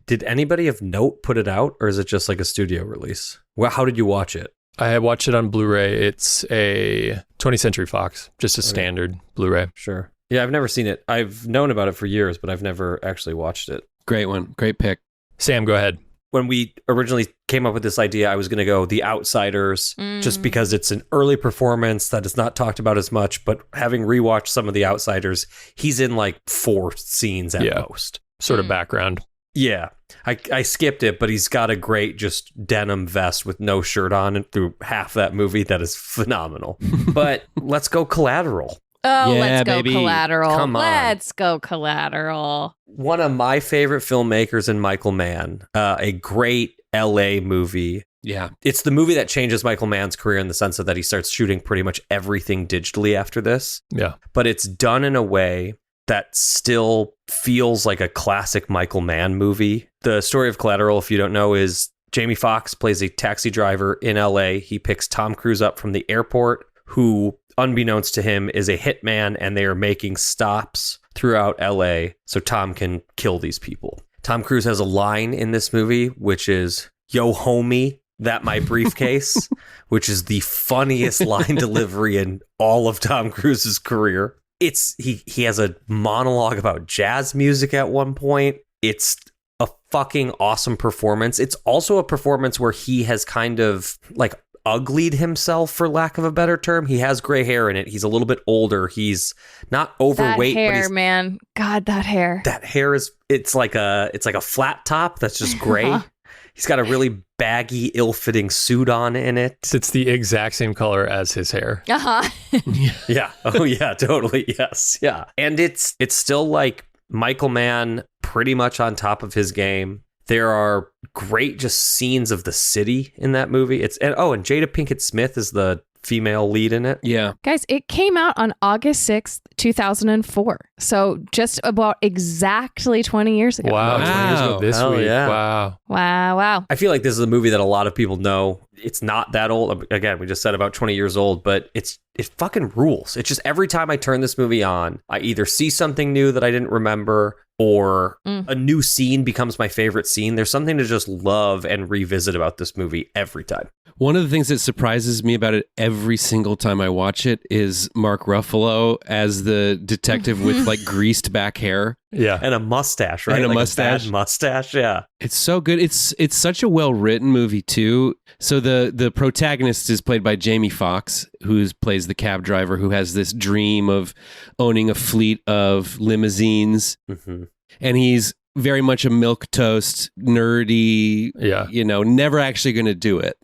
Did anybody of note put it out, or is it just like a studio release? Well, how did you watch it? I watched it on Blu-ray. It's a 20th Century Fox, just a standard Blu-ray. Sure. Yeah, I've never seen it. I've known about it for years, but I've never actually watched it. Great one. Great pick. Sam, go ahead. When we originally came up with this idea, I was going to go The Outsiders, just because it's an early performance that is not talked about as much. But having rewatched some of The Outsiders, he's in like 4 scenes at most. Sort of background. Yeah. I skipped it, but he's got a great just denim vest with no shirt on and through half that movie. That is phenomenal. But let's go Collateral. Oh, Yeah, let's go baby. Collateral. Come on. Let's go Collateral. One of my favorite filmmakers in Michael Mann, a great LA movie. Yeah. It's the movie that changes Michael Mann's career in the sense of that he starts shooting pretty much everything digitally after this. Yeah. But it's done in a way that still feels like a classic Michael Mann movie. The story of Collateral, if you don't know, is Jamie Foxx plays a taxi driver in LA. He picks Tom Cruise up from the airport, who, unbeknownst to him, is a hitman, and they are making stops throughout LA so Tom can kill these people. Tom Cruise has a line in this movie, which is, "Yo, homie, that my briefcase," which is the funniest line delivery in all of Tom Cruise's career. He has a monologue about jazz music at one point. It's a fucking awesome performance. It's also a performance where he has kind of like uglied himself, for lack of a better term. He has gray hair in it. He's a little bit older. He's not overweight. That hair, but he's, man. God, that hair. That hair is, it's like a flat top that's just gray. He's got a really baggy, ill-fitting suit on in it. It's the exact same color as his hair. Yeah. Oh yeah, totally. Yes. Yeah. And it's still like Michael Mann pretty much on top of his game. There are great just scenes of the city in that movie. And Jada Pinkett Smith is the female lead in it. Yeah. Guys, it came out on August 6th, 2004. So just about exactly 20 years ago. Wow. 20 years ago this Hell week. yeah. Wow. I feel like this is a movie that a lot of people know. It's not that old. Again, we just said about 20 years old, but it fucking rules. It's just every time I turn this movie on, I either see something new that I didn't remember, or a new scene becomes my favorite scene. There's something to just love and revisit about this movie every time. One of the things that surprises me about it every single time I watch it is Mark Ruffalo as the detective with like greased back hair. Yeah. And a mustache, right? And a like mustache. A bad mustache, yeah. It's so good. It's such a well-written movie too. So the protagonist is played by Jamie Foxx, who plays the cab driver who has this dream of owning a fleet of limousines. Mm-hmm. And he's very much a milquetoast, nerdy, never actually going to do it.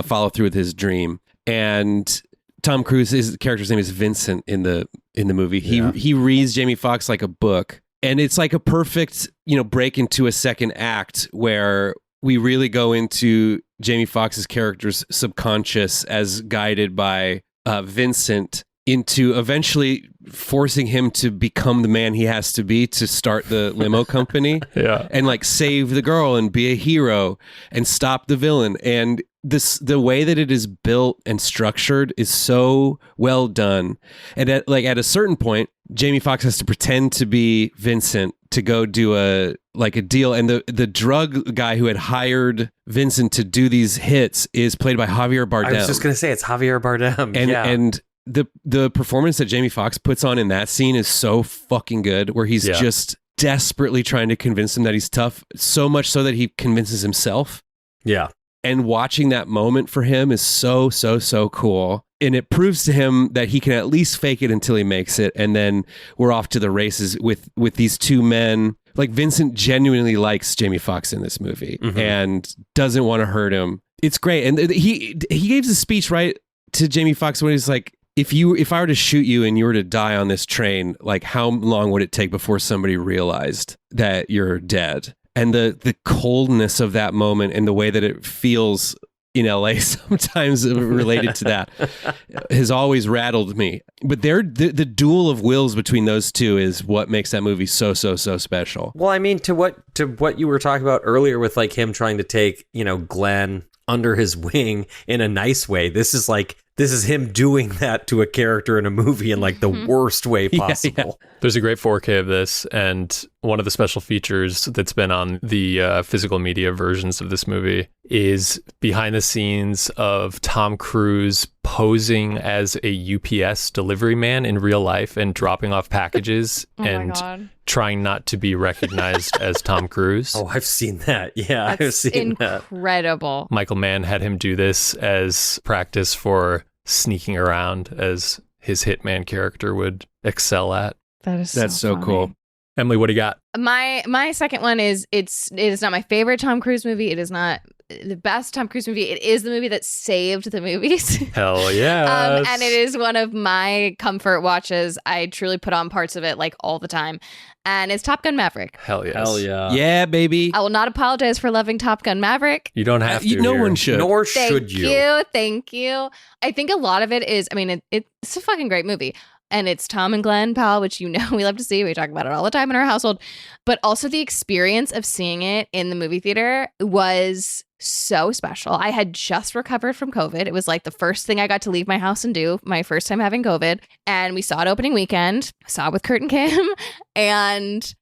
Follow through with his dream. And Tom Cruise, his character's name is Vincent in the movie. He reads Jamie Foxx like a book, and it's like a perfect break into a second act where we really go into Jamie Foxx's character's subconscious as guided by Vincent, into eventually forcing him to become the man he has to be to start the limo company. Yeah. And like save the girl and be a hero and stop the villain. And the way that it is built and structured is so well done. And at a certain point, Jamie Foxx has to pretend to be Vincent to go do a deal. And the drug guy who had hired Vincent to do these hits is played by Javier Bardem. I was just going to say, it's Javier Bardem. And the performance that Jamie Foxx puts on in that scene is so fucking good, where he's just desperately trying to convince him that he's tough, so much so that he convinces himself. Yeah. And watching that moment for him is so, so, so cool. And it proves to him that he can at least fake it until he makes it. And then we're off to the races with these two men. Like, Vincent genuinely likes Jamie Foxx in this movie and doesn't want to hurt him. It's great. And he gave a speech, right, to Jamie Foxx when he's like, if I were to shoot you and you were to die on this train, like, how long would it take before somebody realized that you're dead? And the coldness of that moment and the way that it feels in LA sometimes related to that has always rattled me. But the duel of wills between those two is what makes that movie so, so, so special. Well, I mean, to what you were talking about earlier with like him trying to take, Glenn under his wing in a nice way. This is him doing that to a character in a movie in like the worst way possible. Yeah. There's a great 4K of this, and one of the special features that's been on the physical media versions of this movie is behind the scenes of Tom Cruise posing as a UPS delivery man in real life and dropping off packages and trying not to be recognized as Tom Cruise. Oh, I've seen that. Yeah, That's I've seen that. Incredible. Michael Mann had him do this as practice for sneaking around, as his hitman character would excel at. That's so funny. cool. Emily, what do you got? My second one is it is not my favorite Tom Cruise movie. It is not the best Tom Cruise movie. It is the movie that saved the movies. Hell yeah. And it is one of my comfort watches. I truly put on parts of it like all the time. And it's Top Gun Maverick. Hell yes. Hell yeah. Yeah, baby. I will not apologize for loving Top Gun Maverick. You don't have to. No here. one should. Nor should you. Thank you. I think a lot of it is, I mean, it's a fucking great movie. And it's Tom and Glenn Powell, which we love to see. We talk about it all the time in our household. But also the experience of seeing it in the movie theater was so special. I had just recovered from COVID. It was like the first thing I got to leave my house and do, my first time having COVID. And we saw it opening weekend, saw it with Kurt and Kim. And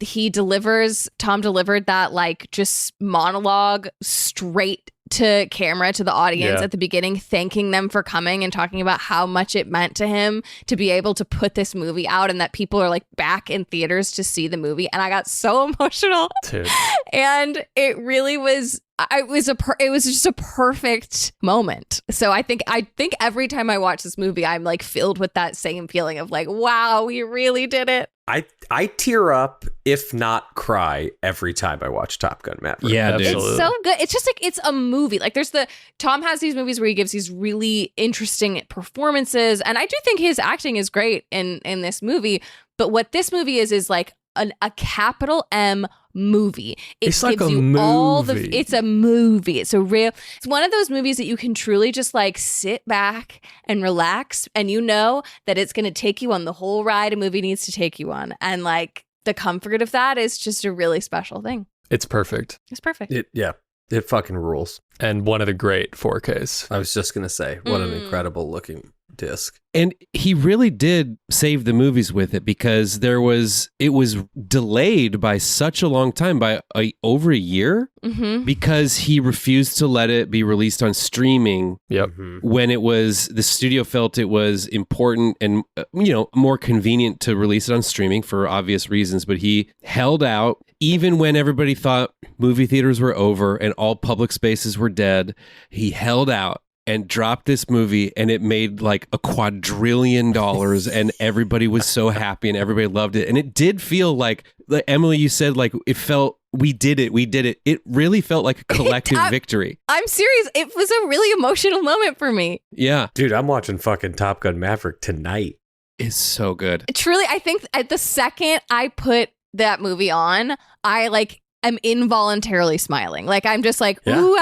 Tom delivered that like just monologue straight to camera, to the audience at the beginning, thanking them for coming and talking about how much it meant to him to be able to put this movie out and that people are like back in theaters to see the movie. And I got so emotional. Dude. And it really was, it was just a perfect moment. So I think every time I watch this movie, I'm like filled with that same feeling of like, wow, we really did it. I tear up, if not cry, every time I watch Top Gun Maverick. Yeah, dude. It's so good. It's just like, it's a movie. Like Tom has these movies where he gives these really interesting performances. And I do think his acting is great in this movie. But what this movie is like a capital M movie. It's like a movie. It's a movie. It's one of those movies that you can truly just like sit back and relax, and you know that it's going to take you on the whole ride a movie needs to take you on. And like the comfort of that is just a really special thing. It's perfect. It's perfect. It fucking rules. And one of the great 4Ks. I was just going to say, what an incredible looking disc. And he really did save the movies with it, because it was delayed by such a long time, by over a year, because he refused to let it be released on streaming. Yep. When the studio felt it was important and more convenient to release it on streaming for obvious reasons, but he held out even when everybody thought movie theaters were over and all public spaces were dead. He held out and dropped this movie, and it made like $2 quadrillion, and everybody was so happy and everybody loved it. And it did feel like Emily, you said, like it felt, we did it. It really felt like a collective victory. I'm serious. It was a really emotional moment for me. Yeah. Dude, I'm watching fucking Top Gun Maverick tonight. It's so good. Truly, I think at the second I put that movie on, I'm involuntarily smiling. Like I'm just like, ooh,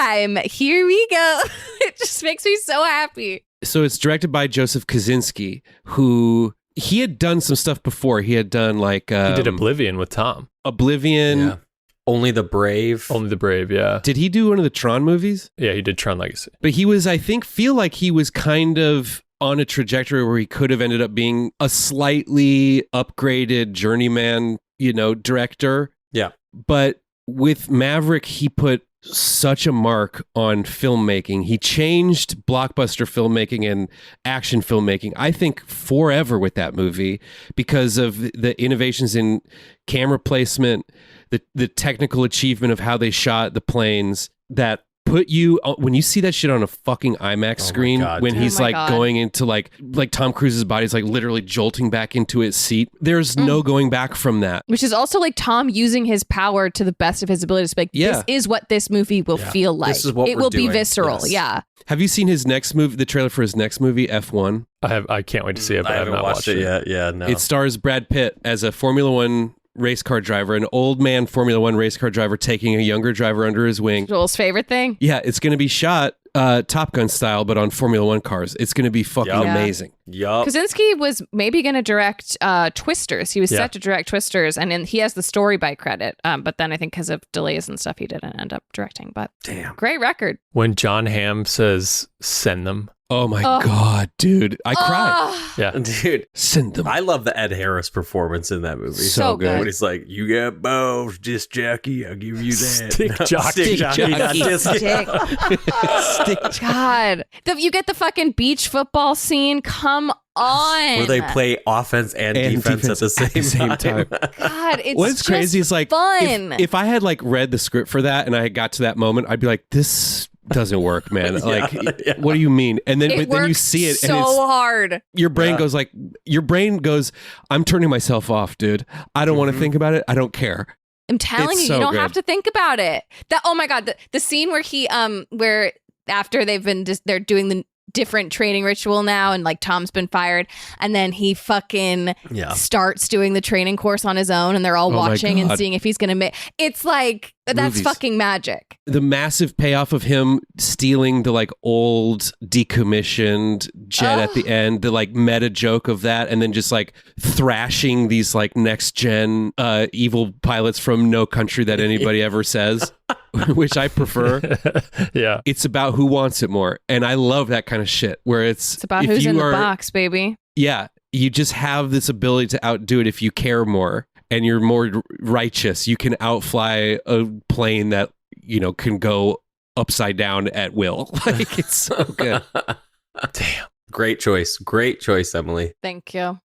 here we go. It just makes me so happy. So it's directed by Joseph Kosinski, who he had done some stuff before. He had done like... he did Oblivion with Tom. Oblivion. Yeah. Only the Brave. Only the Brave, yeah. Did he do one of the Tron movies? Yeah, he did Tron Legacy. But he was, I feel like he was kind of on a trajectory where he could have ended up being a slightly upgraded journeyman, director. Yeah. But with Maverick, he put such a mark on filmmaking. He changed blockbuster filmmaking and action filmmaking, I think, forever with that movie, because of the innovations in camera placement, the technical achievement of how they shot the planes that put you, when you see that shit on a fucking IMAX screen, when he's going into like Tom Cruise's body's like literally jolting back into its seat, there's no going back from that. Which is also like Tom using his power to the best of his ability to be like, this is what this movie will feel like. This is what it will be visceral. Yes. Yeah. Have you seen his next movie, the trailer for his next movie, F1? I can't wait to see it, but I have not watched it yet. Yeah, no. It stars Brad Pitt as a Formula One race car driver, an old man Formula One race car driver taking a younger driver under his wing. Joel's favorite thing. Yeah, it's going to be shot Top Gun style, but on Formula One cars. It's going to be fucking amazing. Yup. Kosinski was maybe going to direct Twisters. He was set to direct Twisters, and then he has the story by credit. But then I think because of delays and stuff, he didn't end up directing. But damn, great record. When John Hamm says, "Send them." Oh my God, dude. I cried. Yeah. Dude. Send them. I love the Ed Harris performance in that movie. So good. When he's like, you got balls, disc jockey, I'll give you that. Stick jockey. Stick God. You get the fucking beach football scene. Come on. Where they play offense and defense at the same time. God, it's what's crazy is like, fun. If I had like read the script for that and I got to that moment, I'd be like, this doesn't work, man. What do you mean? And then then you see it so and it's hard. Your brain goes, I'm turning myself off, dude. I don't want to think about it. I don't care. I'm telling you don't have to think about it. Oh my God, the scene where he where after they're doing the different training ritual now, and like Tom's been fired, and then he fucking starts doing the training course on his own, and they're all watching and seeing if he's gonna make. It's like that's fucking magic. The massive payoff of him stealing the like old decommissioned jet at the end, the like meta joke of that, and then just like thrashing these like next gen evil pilots from No Country That Anybody Ever Says. which I prefer. Yeah. It's about who wants it more. And I love that kind of shit where It's about who's in the box, baby. Yeah. You just have this ability to outdo it if you care more and you're more righteous. You can outfly a plane that, can go upside down at will. Like, it's so good. Damn. Great choice. Great choice, Emily. Thank you.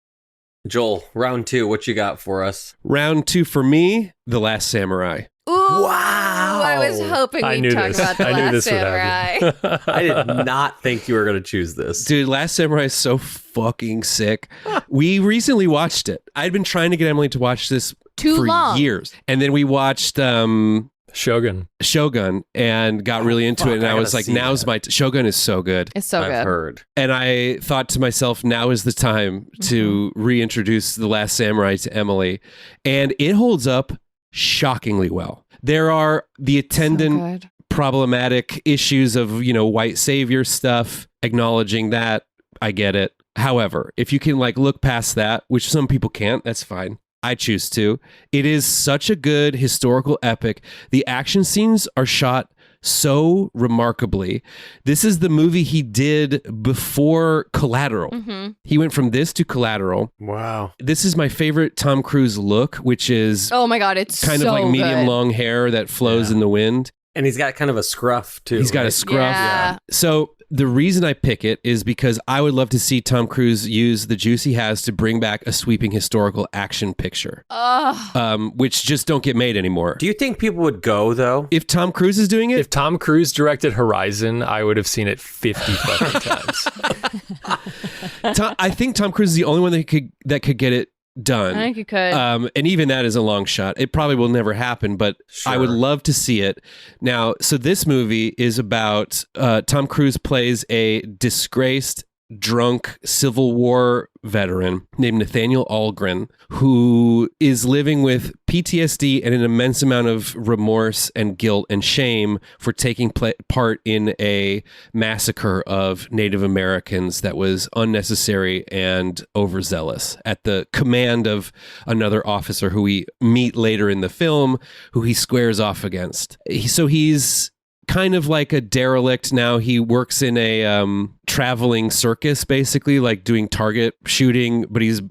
Joel, round 2, what you got for us? Round 2 for me, The Last Samurai. Ooh, Wow. I was hoping I we'd knew talk this. about The I knew Last this would Samurai. happen. I did not think you were going to choose this. Dude, Last Samurai is so fucking sick. We recently watched it. I'd been trying to get Emily to watch this Too for long. years. And then we watched Shogun. Shogun and got really into it. And I was like, now's my Shogun is so good. It's so I've good. heard. And I thought to myself, now is the time to reintroduce The Last Samurai to Emily. And it holds up shockingly well. There are the attendant So good. problematic issues of, white savior stuff, acknowledging that. I get it. However, if you can look past that, which some people can't, that's fine. I choose to. It is such a good historical epic. The action scenes are shot so remarkably. This is the movie he did before Collateral. Mm-hmm. He went from this to Collateral. Wow. This is my favorite Tom Cruise look, which is Oh my God, it's kind so of like medium good. long hair that flows in the wind. And he's got kind of a scruff, too. He's got a right? scruff. Yeah. So the reason I pick it is because I would love to see Tom Cruise use the juice he has to bring back a sweeping historical action picture, which just don't get made anymore. Do you think people would go, though? If Tom Cruise is doing it, If Tom Cruise directed Horizon, I would have seen it 50 fucking times. I think Tom Cruise is the only one that could get it done. I think you could. And even that is a long shot. It probably will never happen, but I would Sure. love to see it. Now, so this movie is about Tom Cruise plays a disgraced, drunk Civil War veteran named Nathaniel Algren, who is living with PTSD and an immense amount of remorse and guilt and shame for taking part in a massacre of Native Americans that was unnecessary and overzealous at the command of another officer who we meet later in the film, who he squares off against. So he's kind of like a derelict now. He works in a traveling circus, basically, like doing target shooting, but he's,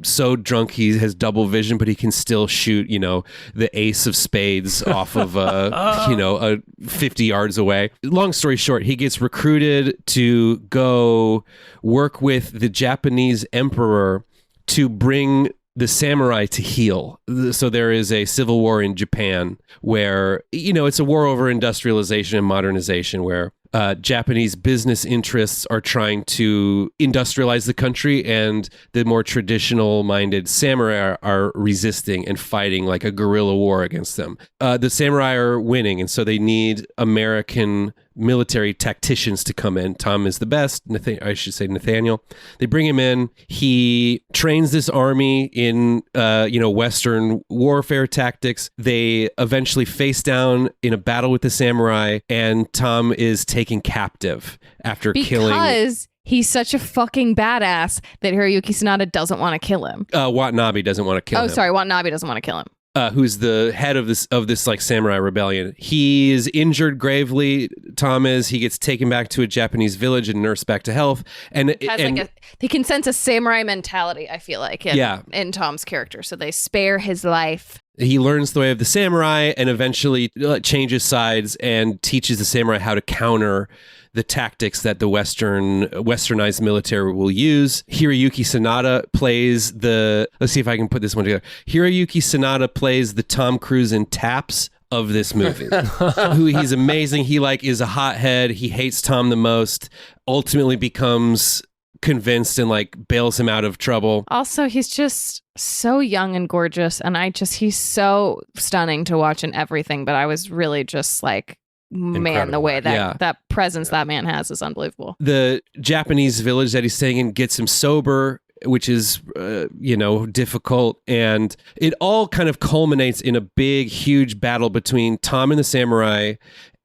so drunk he has double vision, but he can still shoot, the ace of spades off of, 50 yards away. Long story short, he gets recruited to go work with the Japanese emperor to bring the samurai to heal. So there is a civil war in Japan where, it's a war over industrialization and modernization where Japanese business interests are trying to industrialize the country, and the more traditional minded samurai are resisting and fighting like a guerrilla war against them. The samurai are winning, and so they need American military tacticians to come in. Tom is the best. Nathaniel. They bring him in. He trains this army in, Western warfare tactics. They eventually face down in a battle with the samurai, and Tom is taken captive after killing. Because he's such a fucking badass that Hiroyuki Sanada doesn't want to kill him. Watanabe doesn't want to kill him. Oh, sorry. Watanabe doesn't want to kill him. Who's the head of this like samurai rebellion. He is injured gravely. Tom is. He gets taken back to a Japanese village and nursed back to health. And He can sense a samurai mentality, I feel like, in Tom's character. So they spare his life. He learns the way of the samurai and eventually changes sides and teaches the samurai how to counter the tactics that the westernized military will use. Hiroyuki Sanada plays let's see if I can put this one together. Hiroyuki Sanada plays the Tom Cruise in Taps of this movie. Who he's amazing. He is a hothead. He hates Tom the most, ultimately becomes convinced and bails him out of trouble. Also, he's just so young and gorgeous, and he's so stunning to watch in everything, but I was really just man, the way that presence that man has is unbelievable. The Japanese village that he's staying in gets him sober, which is, difficult. And it all kind of culminates in a big, huge battle between Tom and the samurai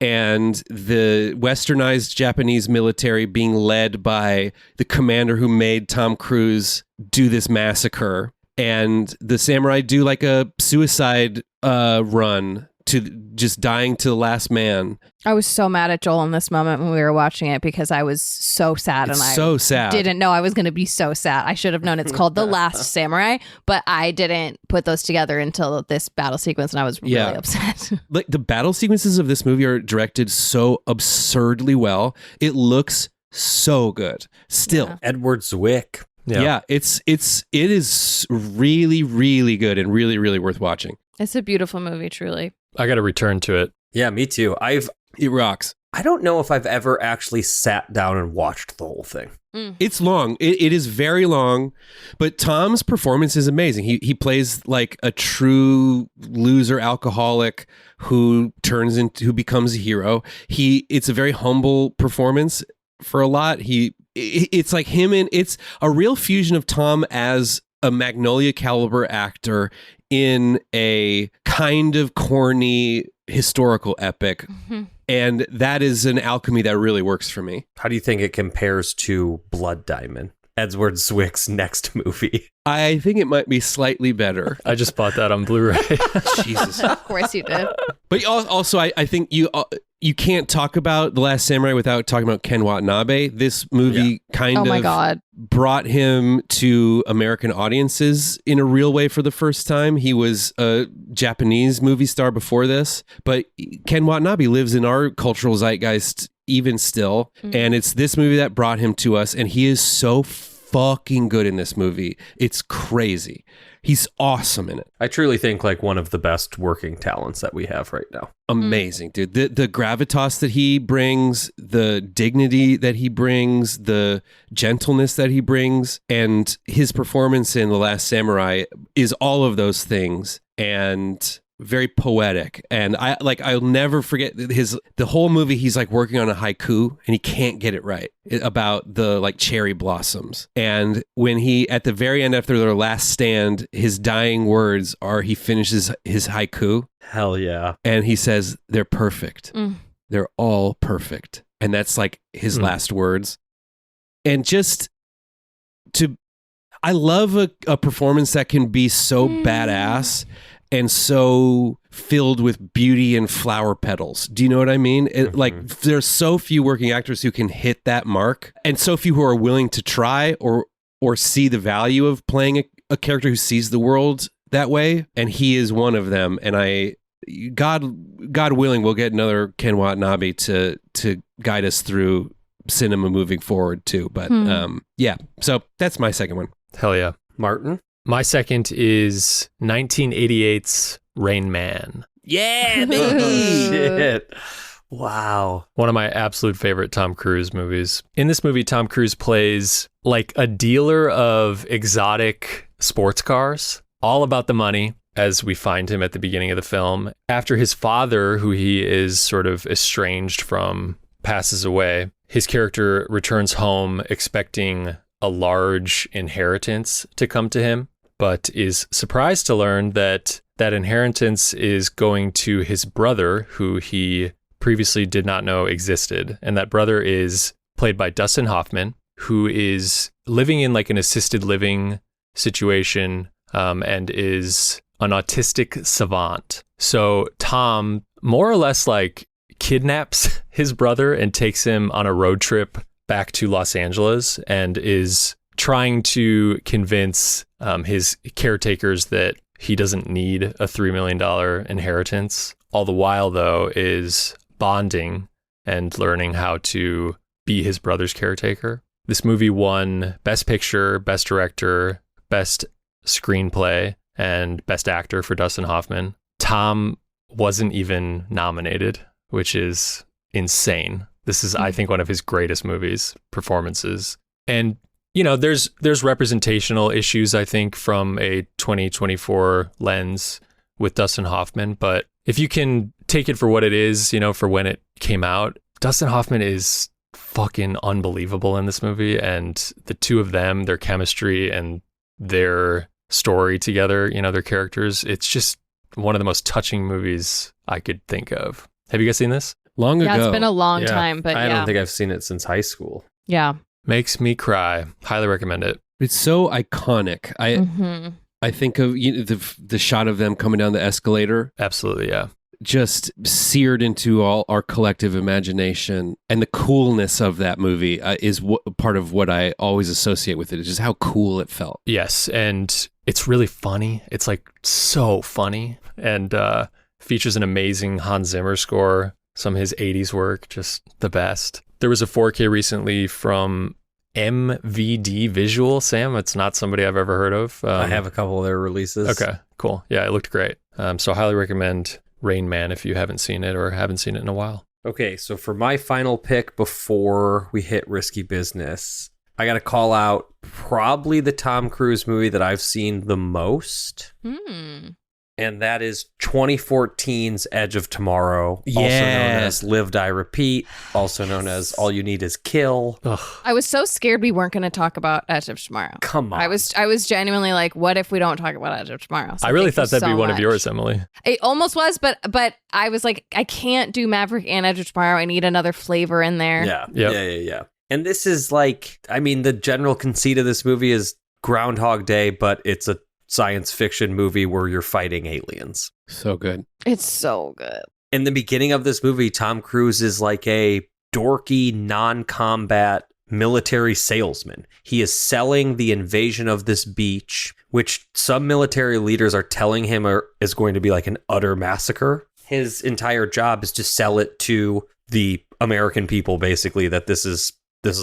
and the westernized Japanese military being led by the commander who made Tom Cruise do this massacre. And the samurai do a suicide run to just dying to the last man. I was so mad at Joel in this moment when we were watching it because I was so sad. It's and I so sad. didn't know I was going to be so sad. I should have known it's called The Last Samurai, but I didn't put those together until this battle sequence, and I was really upset. Like the battle sequences of this movie are directed so absurdly well. It looks so good. Still, Yeah. Edward Zwick. yeah, it is really, really good and really, really worth watching. It's a beautiful movie, truly. I got to return to it. Yeah, me too. It rocks. I don't know if I've ever actually sat down and watched the whole thing. It's long. It is very long, but Tom's performance is amazing. He plays like a true loser alcoholic who becomes a hero. It's a very humble performance for a lot. It's like him, and it's a real fusion of Tom as a Magnolia caliber actor in a kind of corny historical epic. And that is an alchemy that really works for me. How do you think it compares to Blood Diamond, Edward Zwick's next movie? I think it might be slightly better. I just bought that on Blu-ray. Jesus. Of course you did. But also, I think you can't talk about The Last Samurai without talking about Ken Watanabe. This movie kind Oh of my God. brought him to American audiences in a real way for the first time. He was a Japanese movie star before this, but Ken Watanabe lives in our cultural zeitgeist even still. And it's this movie that brought him to us, and he is so fucking good in this movie. It's crazy. He's awesome in it. I truly think like one of the best working talents that we have right now. Amazing, dude. The gravitas that he brings, the dignity that he brings, the gentleness that he brings, and his performance in The Last Samurai is all of those things, and very poetic. And I'll never forget the whole movie. He's like working on a haiku and he can't get it right about the like cherry blossoms. And when he, at the very end, after their last stand, his dying words are, he finishes his haiku. Hell yeah. And he says, they're perfect. They're all perfect. And that's like his last words. And I love a performance that can be so badass and so filled with beauty and flower petals. Do you know what I mean? Like there's so few working actors who can hit that mark, and so few who are willing to try or see the value of playing a character who sees the world that way. And he is one of them. And God willing, we'll get another Ken Watanabe to guide us through cinema moving forward too. But yeah, so that's my second one. Hell yeah. Martin? My second is 1988's Rain Man. Yeah, baby. Shit. Wow. One of my absolute favorite Tom Cruise movies. In this movie, Tom Cruise plays like a dealer of exotic sports cars, all about the money, as we find him at the beginning of the film. After his father, who he is sort of estranged from, passes away, his character returns home expecting a large inheritance to come to him, but is surprised to learn that that inheritance is going to his brother, who he previously did not know existed. And that brother is played by Dustin Hoffman, who is living in like an assisted living situation and is an autistic savant. So Tom more or less like kidnaps his brother and takes him on a road trip back to Los Angeles and is trying to convince his caretakers that he doesn't need a $3 million inheritance. All the while, though, is bonding and learning how to be his brother's caretaker. This movie won Best Picture, Best Director, Best Screenplay, and Best Actor for Dustin Hoffman. Tom wasn't even nominated, which is insane. This is, I think, one of his greatest performances. And, you know, there's representational issues, I think, from a 2024 lens with Dustin Hoffman. But if you can take it for what it is, you know, for when it came out, Dustin Hoffman is fucking unbelievable in this movie. And the two of them, their chemistry and their story together, you know, their characters, it's just one of the most touching movies I could think of. Have you guys seen this? Long ago. Yeah, it's been a long Yeah. time, but I yeah. don't think I've seen it since high school. Yeah. Makes me cry. Highly recommend it. It's so iconic. I think of the shot of them coming down the escalator. Absolutely, yeah. just seared into all our collective imagination. And the coolness of that movie is part of what I always associate with it, is just how cool it felt. Yes, and it's really funny. It's like so funny, and features an amazing Hans Zimmer score. Some of his 80s work, just the best. There was a 4K recently from MVD Visual. Sam, it's not somebody I've ever heard of. I have a couple of their releases. Okay, cool. Yeah, it looked great. So I highly recommend Rain Man if you haven't seen it or haven't seen it in a while. Okay, so for my final pick before we hit Risky Business, I got to call out probably the Tom Cruise movie that I've seen the most. And that is 2014's Edge of Tomorrow, also known as Live, Die, Repeat, also known as All You Need Is Kill. Ugh. I was so scared we weren't going to talk about Edge of Tomorrow. Come on. I was genuinely like, what if we don't talk about Edge of Tomorrow? So I really thought thank you that'd be so one of much. yours, Emily. It almost was, but I was like, I can't do Maverick and Edge of Tomorrow. I need another flavor in there. Yeah. And this is like, I mean, the general conceit of this movie is Groundhog Day, but it's a science fiction movie where you're fighting aliens. So good. It's so good. In the beginning of this movie, Tom Cruise is like a dorky, non-combat military salesman. He is selling the invasion of this beach, which some military leaders are telling him is going to be like an utter massacre. His entire job is to sell it to the American people, basically, that this is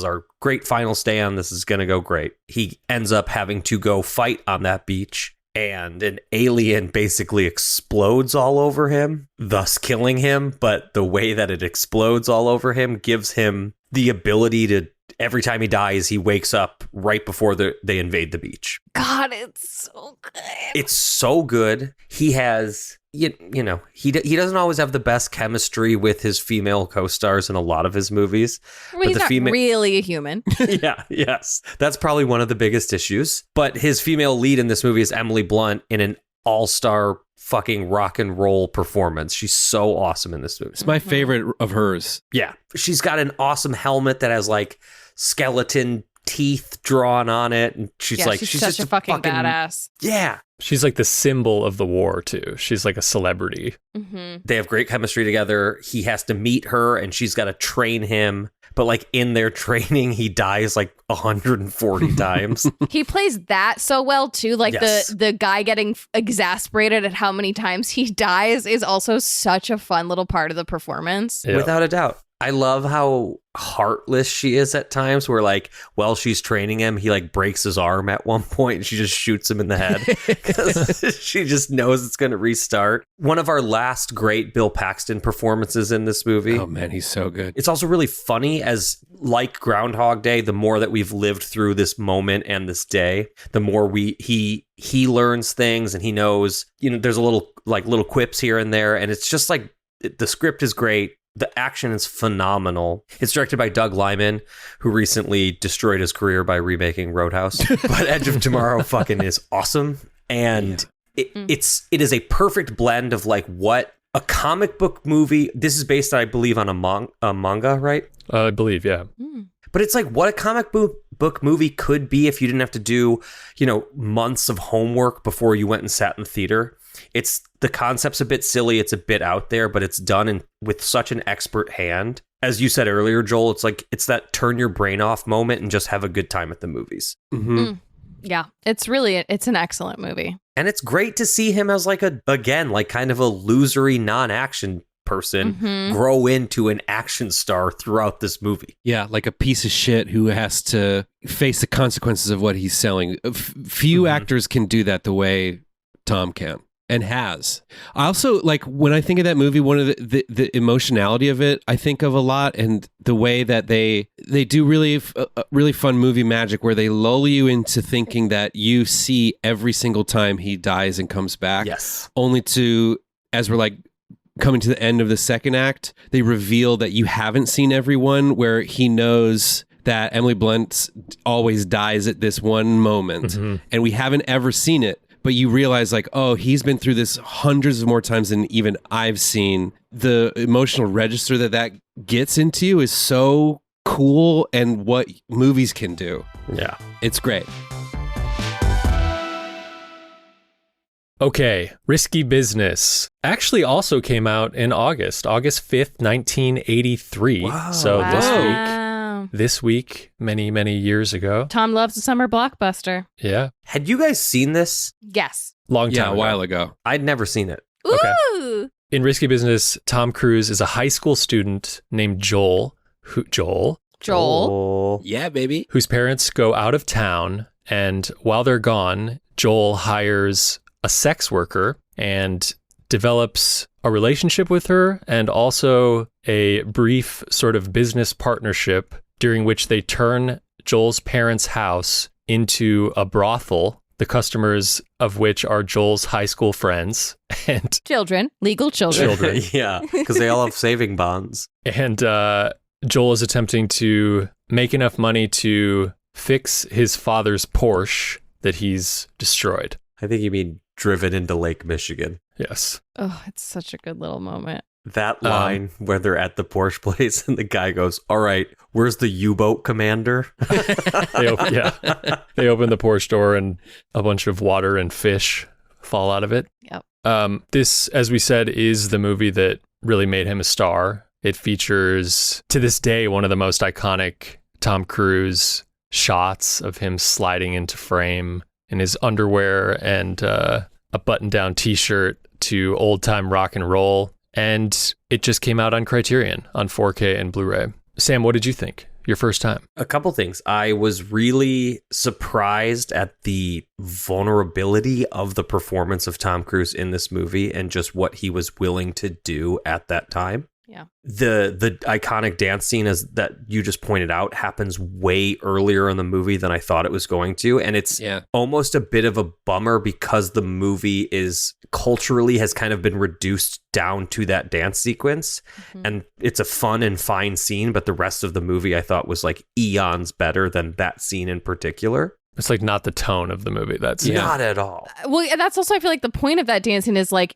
our great final stand. This is going to go great. He ends up having to go fight on that beach, and an alien basically explodes all over him, thus killing him. But the way that it explodes all over him gives him the ability to, every time he dies, he wakes up right before they invade the beach. God, it's so good. It's so good. He has, he doesn't always have the best chemistry with his female co-stars in a lot of his movies. Well, he's not really a human. Yes. That's probably one of the biggest issues. But his female lead in this movie is Emily Blunt in an all-star fucking rock and roll performance. She's so awesome in this movie. It's my favorite of hers. Yeah. She's got an awesome helmet that has like skeleton teeth drawn on it, and she's such just a fucking badass. Yeah. She's like the symbol of the war, too. She's like a celebrity. Mm-hmm. They have great chemistry together. He has to meet her, and she's got to train him. But like in their training, he dies like 140 times. He plays that so well, too. Like Yes. the guy getting exasperated at how many times he dies is also such a fun little part of the performance. Yeah. Without a doubt. I love how heartless she is at times, where like while she's training him, he like breaks his arm at one point and she just shoots him in the head because she just knows it's going to restart. One of our last great Bill Paxton performances in this movie. Oh man, he's so good. It's also really funny, as like Groundhog Day, the more that we've lived through this moment and this day, the more he learns things, and he knows, there's a little quips here and there, and it's just like the script is great. The action is phenomenal. It's directed by Doug Liman, who recently destroyed his career by remaking Roadhouse. But Edge of Tomorrow fucking is awesome. And it is a perfect blend of like what a comic book movie. This is based, I believe, on a manga, right? I believe, yeah. But it's like what a comic book movie could be if you didn't have to do, months of homework before you went and sat in the theater. The concept's a bit silly, it's a bit out there, but it's done with such an expert hand. As you said earlier, Joel, it's that turn your brain off moment and just have a good time at the movies. Mm-hmm. Yeah, it's an excellent movie. And it's great to see him as kind of a losery non-action person grow into an action star throughout this movie. Yeah, like a piece of shit who has to face the consequences of what he's selling. Few actors can do that the way Tom can. And has. I also, like, when I think of that movie, one of the emotionality of it, I think of a lot, and the way that they do really fun movie magic, where they lull you into thinking that you see every single time he dies and comes back. Yes. Only to, as we're like coming to the end of the second act, they reveal that you haven't seen everyone, where he knows that Emily Blunt always dies at this one moment, and we haven't ever seen it. But you realize, like, oh, he's been through this hundreds of more times than even I've seen. The emotional register that gets into you is so cool, and what movies can do. Yeah. It's great. Okay, Risky Business actually also came out in August 5th, 1983. Wow. So Wow. this week, many, many years ago. Tom loves a summer blockbuster. Yeah, Had you guys seen this? Yes. long time Yeah, a ago. while ago. I'd never seen it. Okay. Ooh. In Risky Business, Tom Cruise is a high school student named Joel, Joel. Oh. Yeah, baby. whose parents go out of town. And while they're gone, Joel hires a sex worker and develops a relationship with her and also a brief sort of business partnership during which they turn Joel's parents' house into a brothel, the customers of which are Joel's high school friends and Children. Legal children. Yeah, because they all have saving bonds. and Joel is attempting to make enough money to fix his father's Porsche that he's destroyed. I think you mean driven into Lake Michigan. Yes. Oh, it's such a good little moment. That line where they're at the Porsche place and the guy goes, "All right, where's the U-boat commander?" They open the Porsche door and a bunch of water and fish fall out of it. Yep. This, as we said, is the movie that really made him a star. It features, to this day, one of the most iconic Tom Cruise shots of him sliding into frame in his underwear and a button-down t-shirt to old-time rock and roll. And it just came out on Criterion on 4K and Blu-ray. Sam, what did you think? Your first time? A couple things. I was really surprised at the vulnerability of the performance of Tom Cruise in this movie and just what he was willing to do at that time. Yeah. The iconic dance scene, as that you just pointed out, happens way earlier in the movie than I thought it was going to. And it's almost a bit of a bummer because the movie is culturally has kind of been reduced down to that dance sequence. Mm-hmm. And it's a fun and fine scene, but the rest of the movie I thought was like eons better than that scene in particular. It's like not the tone of the movie. That's Not at all. Well, that's also, I feel like the point of that dancing is like,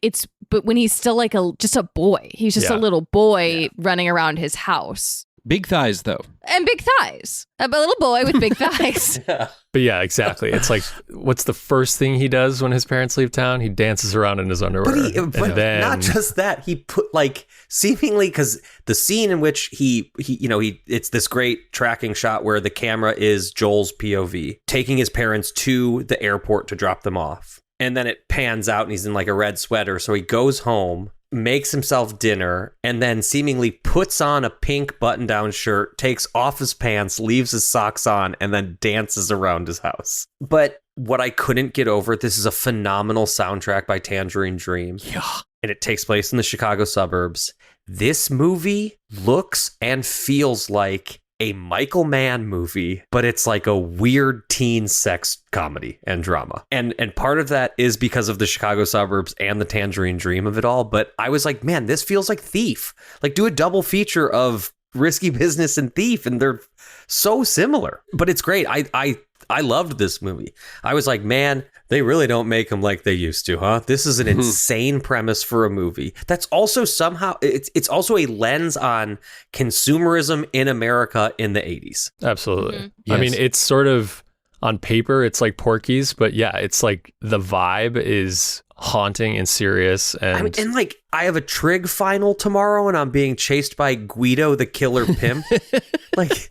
but when he's still like just a boy, he's just a little boy running around his house. Big thighs, though. And big thighs. A little boy with big thighs. But yeah, exactly. It's like, what's the first thing he does when his parents leave town? He dances around in his underwear. But then, not just that, he put like seemingly, because the scene in which he it's this great tracking shot where the camera is Joel's POV taking his parents to the airport to drop them off. And then it pans out and he's in like a red sweater. So he goes home, makes himself dinner, and then seemingly puts on a pink button-down shirt, takes off his pants, leaves his socks on, and then dances around his house. But what I couldn't get over, this is a phenomenal soundtrack by Tangerine Dream. Yeah. And it takes place in the Chicago suburbs. This movie looks and feels like a Michael Mann movie, but it's like a weird teen sex comedy and drama. And part of that is because of the Chicago suburbs and the Tangerine Dream of it all. But I was like, man, this feels like Thief. Like, do a double feature of Risky Business and Thief, and they're so similar. But it's great. I loved this movie. I was like, man, they really don't make them like they used to, huh? This is an insane premise for a movie. That's also somehow, it's also a lens on consumerism in America in the 80s. Absolutely. Mm-hmm. I Yes. mean, it's sort of on paper, it's like Porky's, but yeah, it's like the vibe is haunting and serious. And And like, I have a trig final tomorrow and I'm being chased by Guido the Killer Pimp. Like,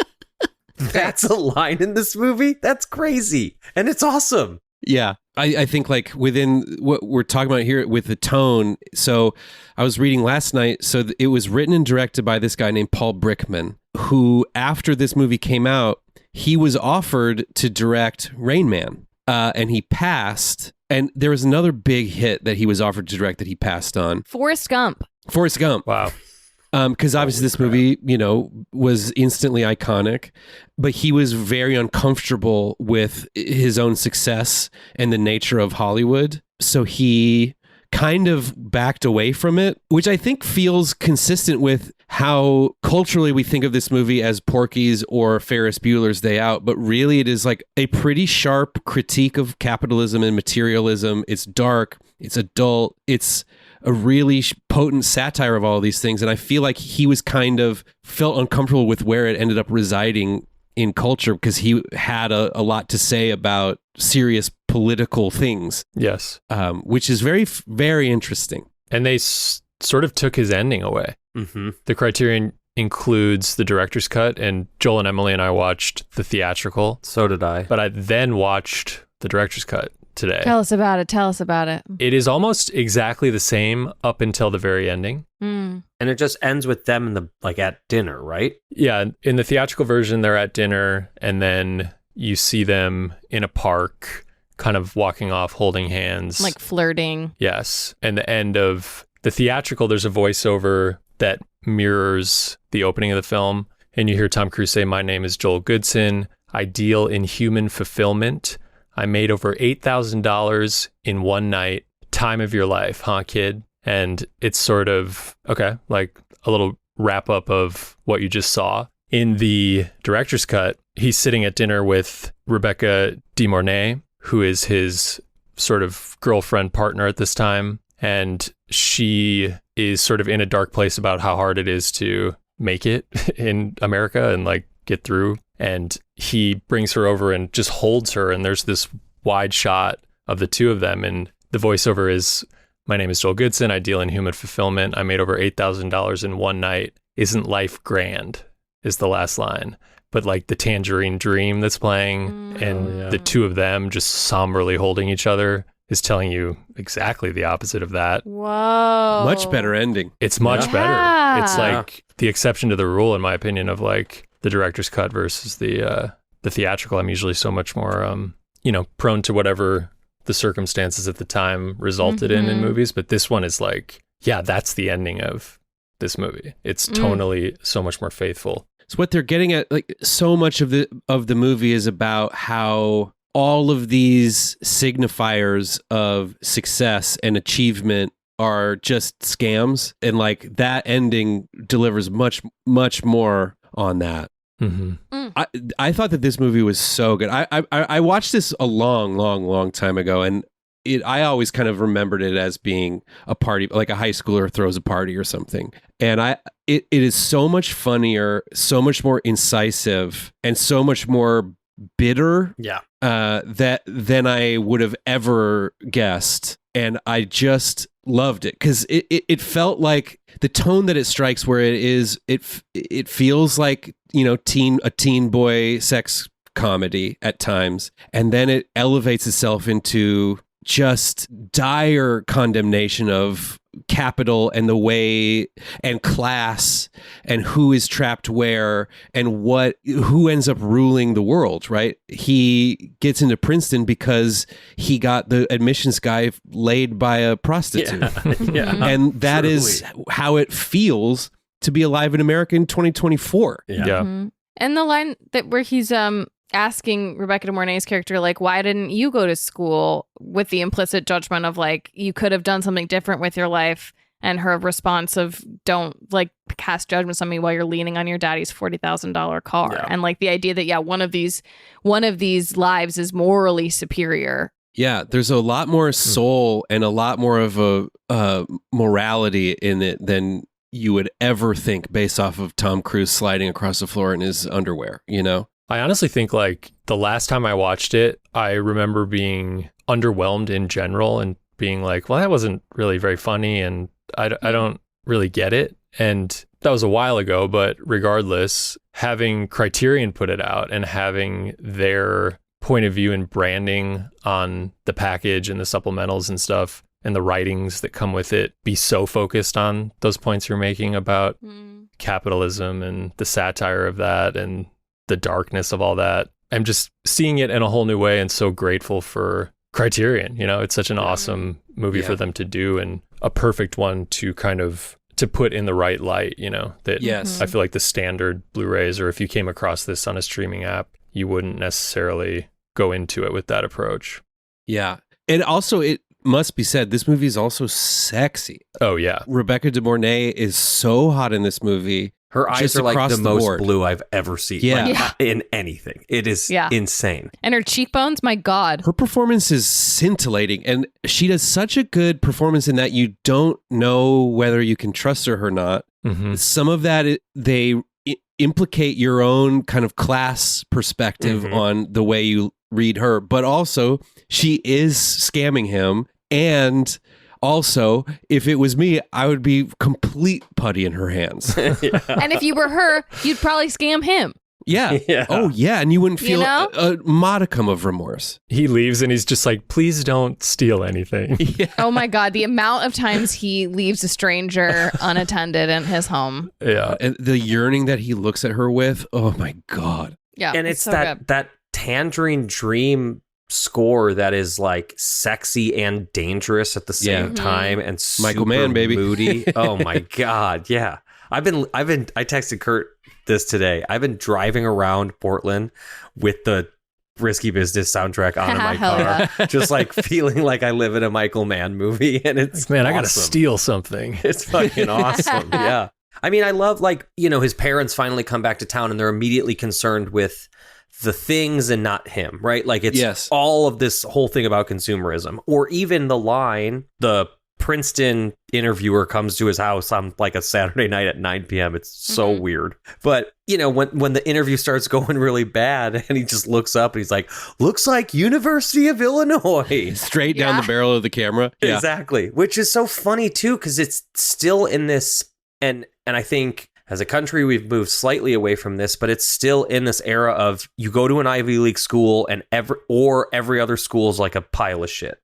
that's a line in this movie? That's crazy. And it's awesome. Yeah. I think like within what we're talking about here with the tone. So I was reading last night. So it was written and directed by this guy named Paul Brickman, who after this movie came out, he was offered to direct Rain Man. And he passed. And there was another big hit that he was offered to direct that he passed on. Forrest Gump. Forrest Gump. wow. Because obviously this movie, was instantly iconic, but he was very uncomfortable with his own success and the nature of Hollywood. So he kind of backed away from it, which I think feels consistent with how culturally we think of this movie as Porky's or Ferris Bueller's Day Out. But really it is like a pretty sharp critique of capitalism and materialism. It's dark, it's adult, it's a really potent satire of all of these things. And I feel like he was kind of felt uncomfortable with where it ended up residing in culture because he had a lot to say about serious political things. Yes. Which is very, very interesting. And they sort of took his ending away. Mm-hmm. The Criterion includes the director's cut, and Joel and Emily and I watched the theatrical. So did I. But I then watched the director's cut today. Tell us about it. It is almost exactly the same up until the very ending. And it just ends with them in at dinner, right? Yeah, in the theatrical version, they're at dinner, and then you see them in a park, kind of walking off, holding hands. Like flirting. Yes. And the end of the theatrical, there's a voiceover that mirrors the opening of the film. And you hear Tom Cruise say, "My name is Joel Goodson. I deal in human fulfillment. I made over $8,000 in one night. Time of your life, huh, kid?" And it's sort of, okay, like a little wrap up of what you just saw. In the director's cut, he's sitting at dinner with Rebecca De Mornay, who is his sort of girlfriend partner at this time. And she is sort of in a dark place about how hard it is to make it in America and like get through. And he brings her over and just holds her. And there's this wide shot of the two of them. And the voiceover is, "My name is Joel Goodson. I deal in human fulfillment. I made over $8,000 in one night. Isn't life grand?" is the last line. But like the Tangerine Dream that's playing and the two of them just somberly holding each other is telling you exactly the opposite of that. Whoa. Much better ending. It's much Yeah. better. It's like the exception to the rule, in my opinion, of like the director's cut versus the theatrical. I'm usually so much more, prone to whatever the circumstances at the time resulted in movies. But this one is like, yeah, that's the ending of this movie. It's tonally so much more faithful. So what they're getting at, like so much of the movie is about how all of these signifiers of success and achievement are just scams, and like that ending delivers much, much more on that. Mm-hmm. I thought that this movie was so good. I watched this a long time ago, and I always kind of remembered it as being a party, like a high schooler throws a party or something. And it is so much funnier, so much more incisive, and so much more bitter. Yeah. Than I would have ever guessed. And I just loved it because it felt like the tone that it strikes, where it feels like, a teen boy sex comedy at times, and then it elevates itself into just dire condemnation of capital and the way and class and who is trapped where and who ends up ruling the world, right? He gets into Princeton because he got the admissions guy laid by a prostitute. Yeah. And that is how it feels to be alive in America in 2024. Yeah. Mm-hmm. And the line where he's asking Rebecca De Mornay's character, like, why didn't you go to school, with the implicit judgment of like, you could have done something different with your life. And her response of, don't like cast judgments on me while you're leaning on your daddy's $40,000 car. Yeah. And like the idea that, one of these lives is morally superior. Yeah, there's a lot more soul and a lot more of a morality in it than you would ever think based off of Tom Cruise sliding across the floor in his underwear, I honestly think like the last time I watched it, I remember being underwhelmed in general and being like, well, that wasn't really very funny and I don't really get it. And that was a while ago, but regardless, having Criterion put it out and having their point of view and branding on the package and the supplementals and stuff and the writings that come with it be so focused on those points you're making about capitalism and the satire of that and the darkness of all that. I'm just seeing it in a whole new way and so grateful for Criterion. It's such an awesome movie for them to do and a perfect one to kind of to put in the right light, that yes. I feel like the standard Blu-rays, or if you came across this on a streaming app, you wouldn't necessarily go into it with that approach. Yeah. And also, it must be said, this movie is also sexy. Oh, yeah. Rebecca De Mornay is so hot in this movie. Her eyes Just are like across the the most board. blue I've ever seen. Yeah. Like, Yeah. in anything. It is insane. And her cheekbones, my God. Her performance is scintillating, and she does such a good performance in that you don't know whether you can trust her or not. Mm-hmm. Some of that they implicate your own kind of class perspective on the way you read her, but also she is scamming him. And also, if it was me, I would be complete putty in her hands. And if you were her, you'd probably scam him. Yeah. Oh, yeah. And you wouldn't feel a modicum of remorse. He leaves and he's just like, please don't steal anything. Oh my God. The amount of times he leaves a stranger unattended in his home. Yeah. And the yearning that he looks at her with. Oh my God. Yeah. And it's so that good. Tangerine Dream score that is like sexy and dangerous at the same time and super Michael Mann, baby. moody. Oh my God. Yeah. I texted Kurt this today. I've been driving around Portland with the Risky Business soundtrack on in my car, just like feeling like I live in a Michael Mann movie. And it's Man, awesome. I gotta steal something. It's fucking awesome. Yeah. I mean, I love like, his parents finally come back to town and they're immediately concerned with the things and not him, right? Like it's all of this whole thing about consumerism, or even the line, the Princeton interviewer comes to his house on like a Saturday night at 9 p.m. It's so weird. But, when the interview starts going really bad and he just looks up and he's like, looks like University of Illinois. Straight down the barrel of the camera. Yeah. Exactly. Which is so funny, too, because it's still in this. And I think as a country, we've moved slightly away from this, but it's still in this era of you go to an Ivy League school and every other school is like a pile of shit.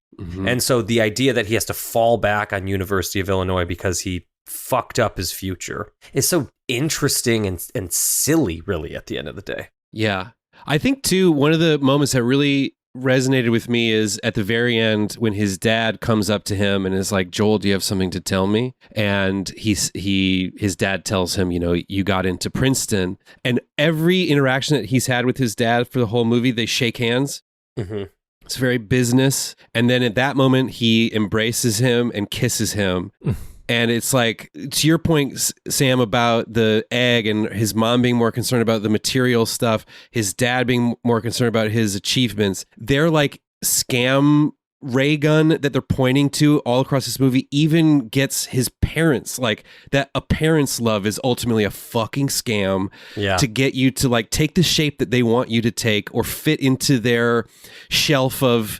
And so the idea that he has to fall back on University of Illinois because he fucked up his future is so interesting and silly, really, at the end of the day. Yeah. I think, too, one of the moments that really resonated with me is at the very end when his dad comes up to him and is like, Joel, do you have something to tell me? And his dad tells him, you got into Princeton. And every interaction that he's had with his dad for the whole movie, they shake hands. It's very business. And then at that moment, he embraces him and kisses him. And it's like, to your point, Sam, about the egg and his mom being more concerned about the material stuff, his dad being more concerned about his achievements. They're like scam ray gun that they're pointing to all across this movie even gets his parents, like that a parent's love is ultimately a fucking scam to get you to like take the shape that they want you to take or fit into their shelf of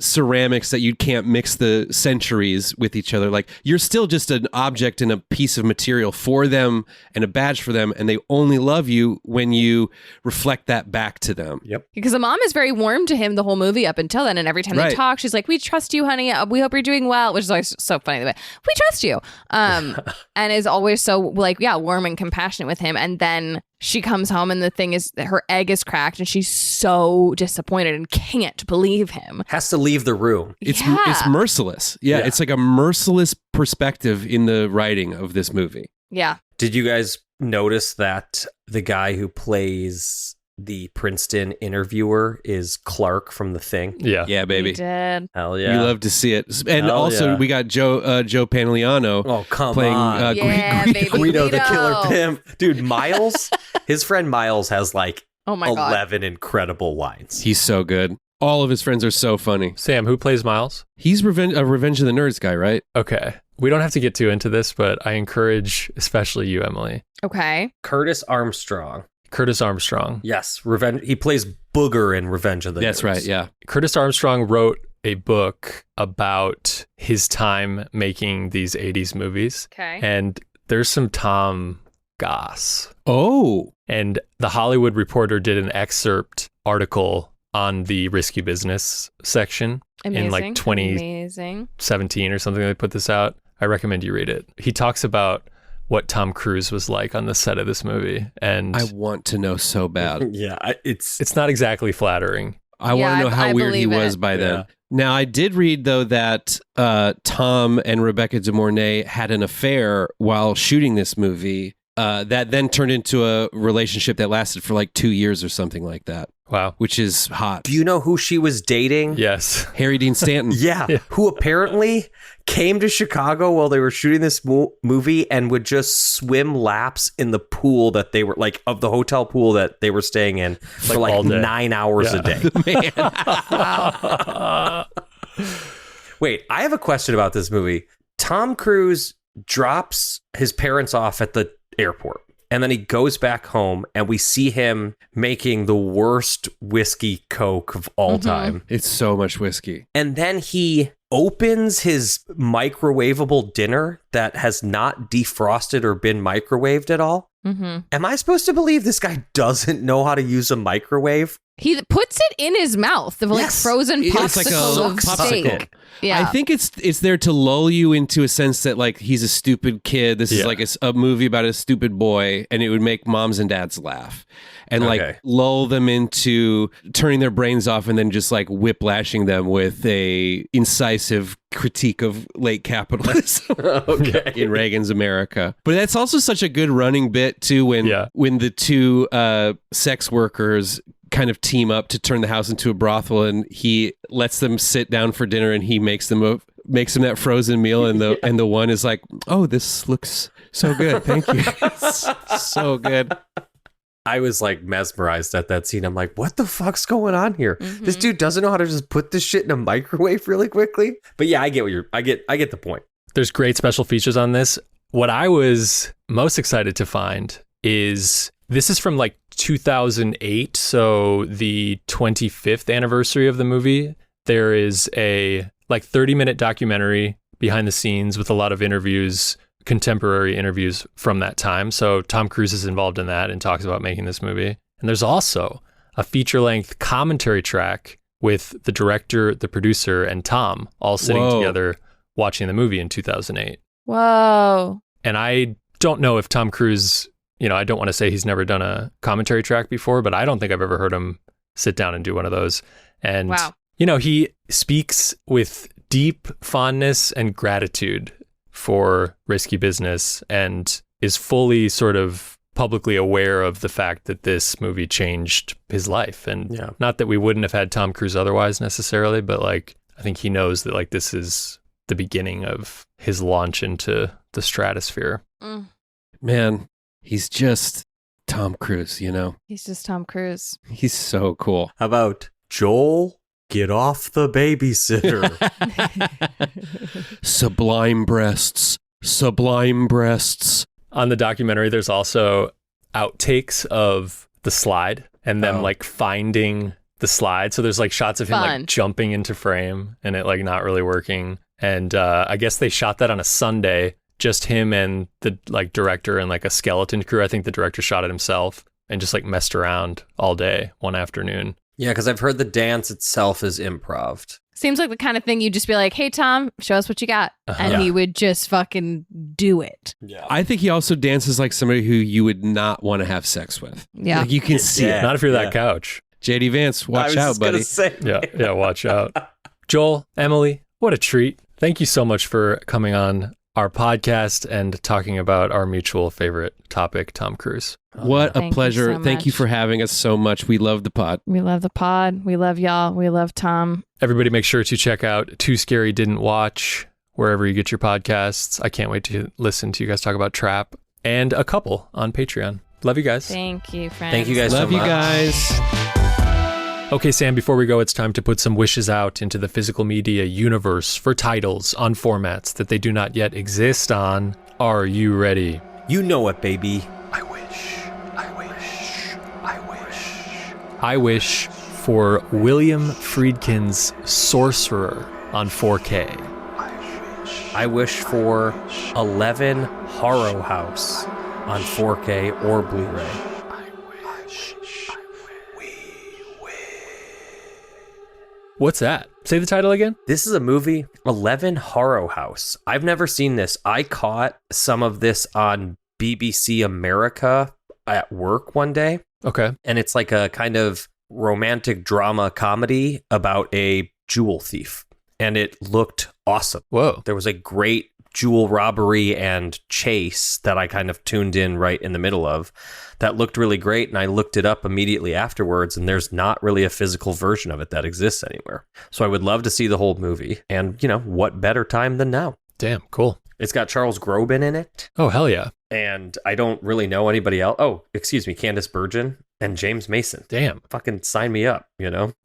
ceramics that you can't mix the centuries with each other. Like you're still just an object and a piece of material for them and a badge for them, and they only love you when you reflect that back to them. Yep. Because the mom is very warm to him the whole movie up until then, and every time they talk, she's like, "We trust you, honey. We hope you're doing well," which is always so funny. We trust you, and is always so like warm and compassionate with him. And then she comes home and the thing is her egg is cracked and she's so disappointed and can't believe him. Has to leave the room. It's merciless. Yeah, it's like a merciless perspective in the writing of this movie. Yeah. Did you guys notice that the guy who plays the Princeton interviewer is Clark from The Thing? Yeah. Yeah, baby. We did. Hell yeah. We love to see it. And also we got Joe Pantoliano playing baby. Guido the Killer Pimp. Dude, Miles, his friend Miles has like 11 incredible lines. He's so good. All of his friends are so funny. Sam, who plays Miles? He's Revenge of the Nerds guy, right? Okay. We don't have to get too into this, but I encourage especially you, Emily. Okay. Curtis Armstrong. Yes. He plays Booger in Revenge of the Nerds. That's right, yeah. Curtis Armstrong wrote a book about his time making these 80s movies. Okay. And there's some Tom Goss. Oh. And the Hollywood Reporter did an excerpt article on the Risky Business section in like 2017 or something. They put this out. I recommend you read it. He talks about what Tom Cruise was like on the set of this movie, and I want to know so bad. It's not exactly flattering. I want to know how weird he was by then. Now, I did read, though, that Tom and Rebecca De Mornay had an affair while shooting this movie that then turned into a relationship that lasted for like 2 years or something like that. Wow. Which is hot. Do you know who she was dating? Yes. Harry Dean Stanton. Yeah. Who apparently came to Chicago while they were shooting this movie and would just swim laps in the pool that they were like of the hotel pool that they were staying in for like 9 hours a day. Wait, I have a question about this movie. Tom Cruise drops his parents off at the airport And then he goes back home and we see him making the worst whiskey Coke of all time. It's so much whiskey. And then he opens his microwavable dinner that has not defrosted or been microwaved at all. Am I supposed to believe this guy doesn't know how to use a microwave? He puts it in his mouth of like Yes. frozen It's popsicle like of a steak. popsicle. Yeah. I think it's there to lull you into a sense that like he's a stupid kid. This is like a movie about a stupid boy, and it would make moms and dads laugh, and like lull them into turning their brains off, and then just like whiplashing them with a incisive critique of late capitalism in Reagan's America. But that's also such a good running bit too when the two sex workers kind of team up to turn the house into a brothel, and he lets them sit down for dinner, and he makes them that frozen meal, and the one is like, "Oh, this looks so good, thank you." It's so good. I was like mesmerized at that scene. I'm like, what the fuck's going on here? This dude doesn't know how to just put this shit in a microwave really quickly. But yeah, I get the point. There's great special features on this. What I was most excited to find is this is from like 2008, so the 25th anniversary of the movie. There is a like 30-minute documentary behind the scenes with a lot of interviews, contemporary interviews from that time. So Tom Cruise is involved in that and talks about making this movie. And there's also a feature-length commentary track with the director, the producer, and Tom all sitting together watching the movie in 2008. Whoa. And I don't know if Tom Cruise, I don't want to say he's never done a commentary track before, but I don't think I've ever heard him sit down and do one of those. And, he speaks with deep fondness and gratitude for Risky Business and is fully sort of publicly aware of the fact that this movie changed his life. And not that we wouldn't have had Tom Cruise otherwise necessarily, but like, I think he knows that like this is the beginning of his launch into the stratosphere. Man, he's just Tom Cruise, He's just Tom Cruise. He's so cool. How about Joel? Get off the babysitter. Sublime breasts. Sublime breasts. On the documentary, there's also outtakes of the slide and them like finding the slide. So there's like shots of him like jumping into frame and it like not really working. And I guess they shot that on a Sunday, just him and the like director and like a skeleton crew. I think the director shot it himself and just like messed around all day one afternoon. Yeah, because I've heard the dance itself is improv. Seems like the kind of thing you'd just be like, hey, Tom, show us what you got. And he would just fucking do it. Yeah. I think he also dances like somebody who you would not want to have sex with. Yeah. Like you can see it. Not if you're that couch. JD Vance, watch out, buddy. Yeah, watch out. Joel, Emily, what a treat. Thank you so much for coming on our podcast and talking about our mutual favorite topic, Tom Cruise. What a pleasure. Thank you much. for having us so much. We love the pod. We love the pod. We love y'all. We love Tom. Everybody make sure to check out Too Scary Didn't Watch wherever you get your podcasts. I can't wait to listen to you guys talk about Trap and a couple on Patreon. Love you guys. Thank you, friends. Thank you guys Love so you much. guys. Okay, Sam, before we go, it's time to put some wishes out into the physical media universe for titles on formats that they do not yet exist on. Are you ready? You know it, baby. I wish for William Friedkin's Sorcerer on 4K. I wish for 11 Horror House on 4K or Blu-ray. What's that? Say the title again. This is a movie, 11 Horror House. I've never seen this. I caught some of this on BBC America at work one day. Okay. And it's like a kind of romantic drama comedy about a jewel thief. And it looked awesome. Whoa. There was a great jewel robbery and chase that I kind of tuned in right in the middle of that looked really great. And I looked it up immediately afterwards, and there's not really a physical version of it that exists anywhere. So I would love to see the whole movie. And, what better time than now? Damn, cool. It's got Charles Grodin in it. Oh, hell yeah. And I don't really know anybody else. Oh, excuse me, Candace Bergen and James Mason. Damn. Fucking sign me up,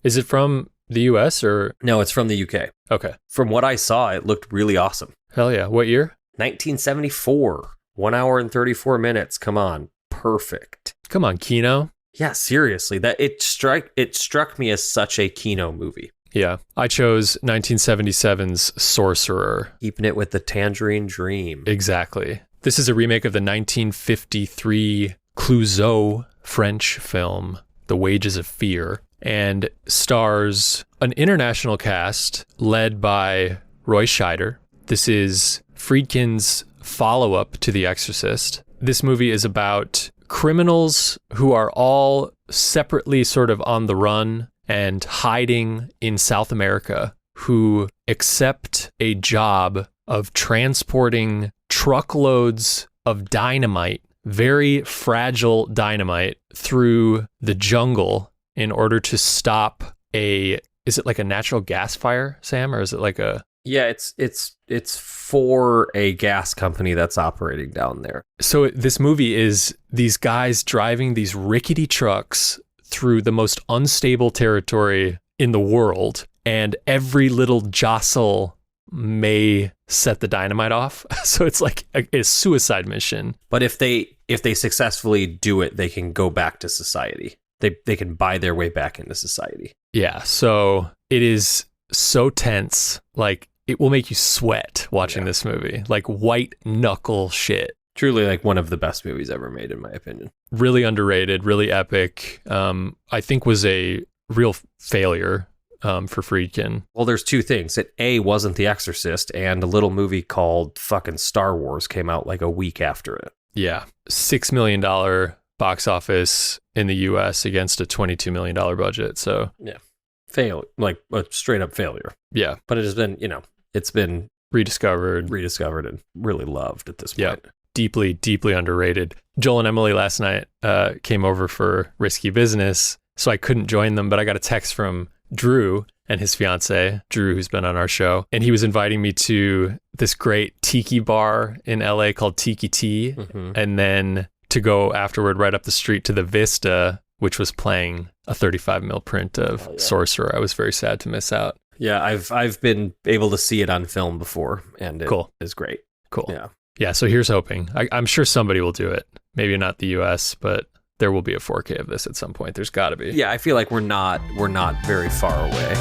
Is it from the US or? No, it's from the UK. Okay. From what I saw, it looked really awesome. Hell yeah. What year? 1974. 1 hour and 34 minutes. Come on. perfect. Come on, Kino. Yeah, seriously, that it struck me as such a Kino movie. Yeah, I chose 1977's Sorcerer. Keeping it with the Tangerine Dream. Exactly. This is a remake of the 1953 Clouseau French film, The Wages of Fear, and stars an international cast led by Roy Scheider. This is Friedkin's follow-up to The Exorcist. This movie is about criminals who are all separately sort of on the run and hiding in South America, who accept a job of transporting truckloads of dynamite, very fragile dynamite, through the jungle in order to stop is it like a natural gas fire, Sam, or is it like a... Yeah, it's for a gas company that's operating down there. So this movie is these guys driving these rickety trucks through the most unstable territory in the world, and every little jostle may set the dynamite off. So it's like a suicide mission. But if they successfully do it, they can go back to society. They can buy their way back into society. Yeah, so it is so tense. Like, it will make you sweat watching this movie. Like, white knuckle shit. Truly, like, one of the best movies ever made, in my opinion. Really underrated, really epic. I think was a real failure for Friedkin. Well, there's two things. It A, wasn't The Exorcist, and a little movie called fucking Star Wars came out like a week after it. Yeah. $6 million box office in the US against a $22 million budget. So, yeah. Like a straight up failure. Yeah. But it has been, it's been rediscovered and really loved at this point. Yeah. Deeply, deeply underrated. Joel and Emily last night came over for Risky Business, so I couldn't join them, but I got a text from Drew and his fiance, Drew, who's been on our show, and he was inviting me to this great tiki bar in LA called Tiki Tea, and then to go afterward right up the street to the Vista, which was playing a 35 mil print of Sorcerer. I was very sad to miss out. Yeah, I've been able to see it on film before, and it is great. Cool. Yeah. Yeah, so here's hoping. I'm sure somebody will do it. Maybe not the US, but there will be a 4K of this at some point. There's got to be. Yeah, I feel like we're not very far away.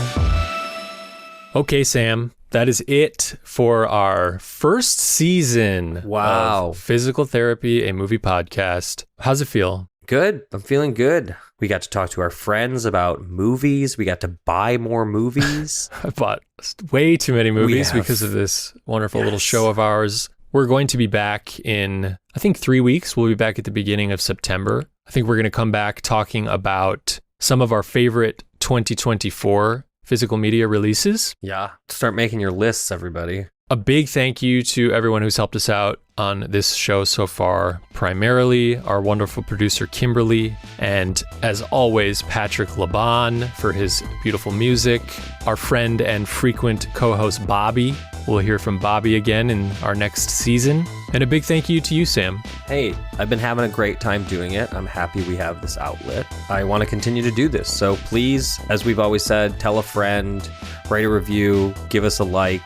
Okay, Sam, that is it for our first season of Physical Therapy, a movie podcast. How's it feel? Good. I'm feeling good. We got to talk to our friends about movies. We got to buy more movies. I bought way too many movies because of this wonderful little show of ours. We're going to be back in, I think, 3 weeks. We'll be back at the beginning of September. I think we're going to come back talking about some of our favorite 2024 physical media releases. Yeah. Start making your lists, everybody. A big thank you to everyone who's helped us out on this show so far. Primarily our wonderful producer, Kimberly, and as always, Patrick Laban for his beautiful music. Our friend and frequent co-host, Bobby. We'll hear from Bobby again in our next season. And a big thank you to you, Sam. Hey, I've been having a great time doing it. I'm happy we have this outlet. I want to continue to do this. So please, as we've always said, tell a friend, write a review, give us a like.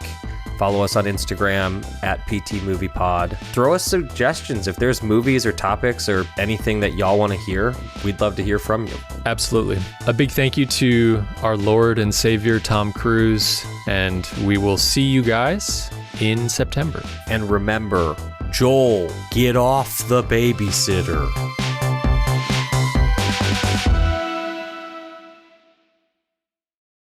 Follow us on Instagram at PT Movie Pod. Throw us suggestions. If there's movies or topics or anything that y'all want to hear, we'd love to hear from you. Absolutely. A big thank you to our Lord and Savior, Tom Cruise, and we will see you guys in September. And remember, Joel, get off the babysitter.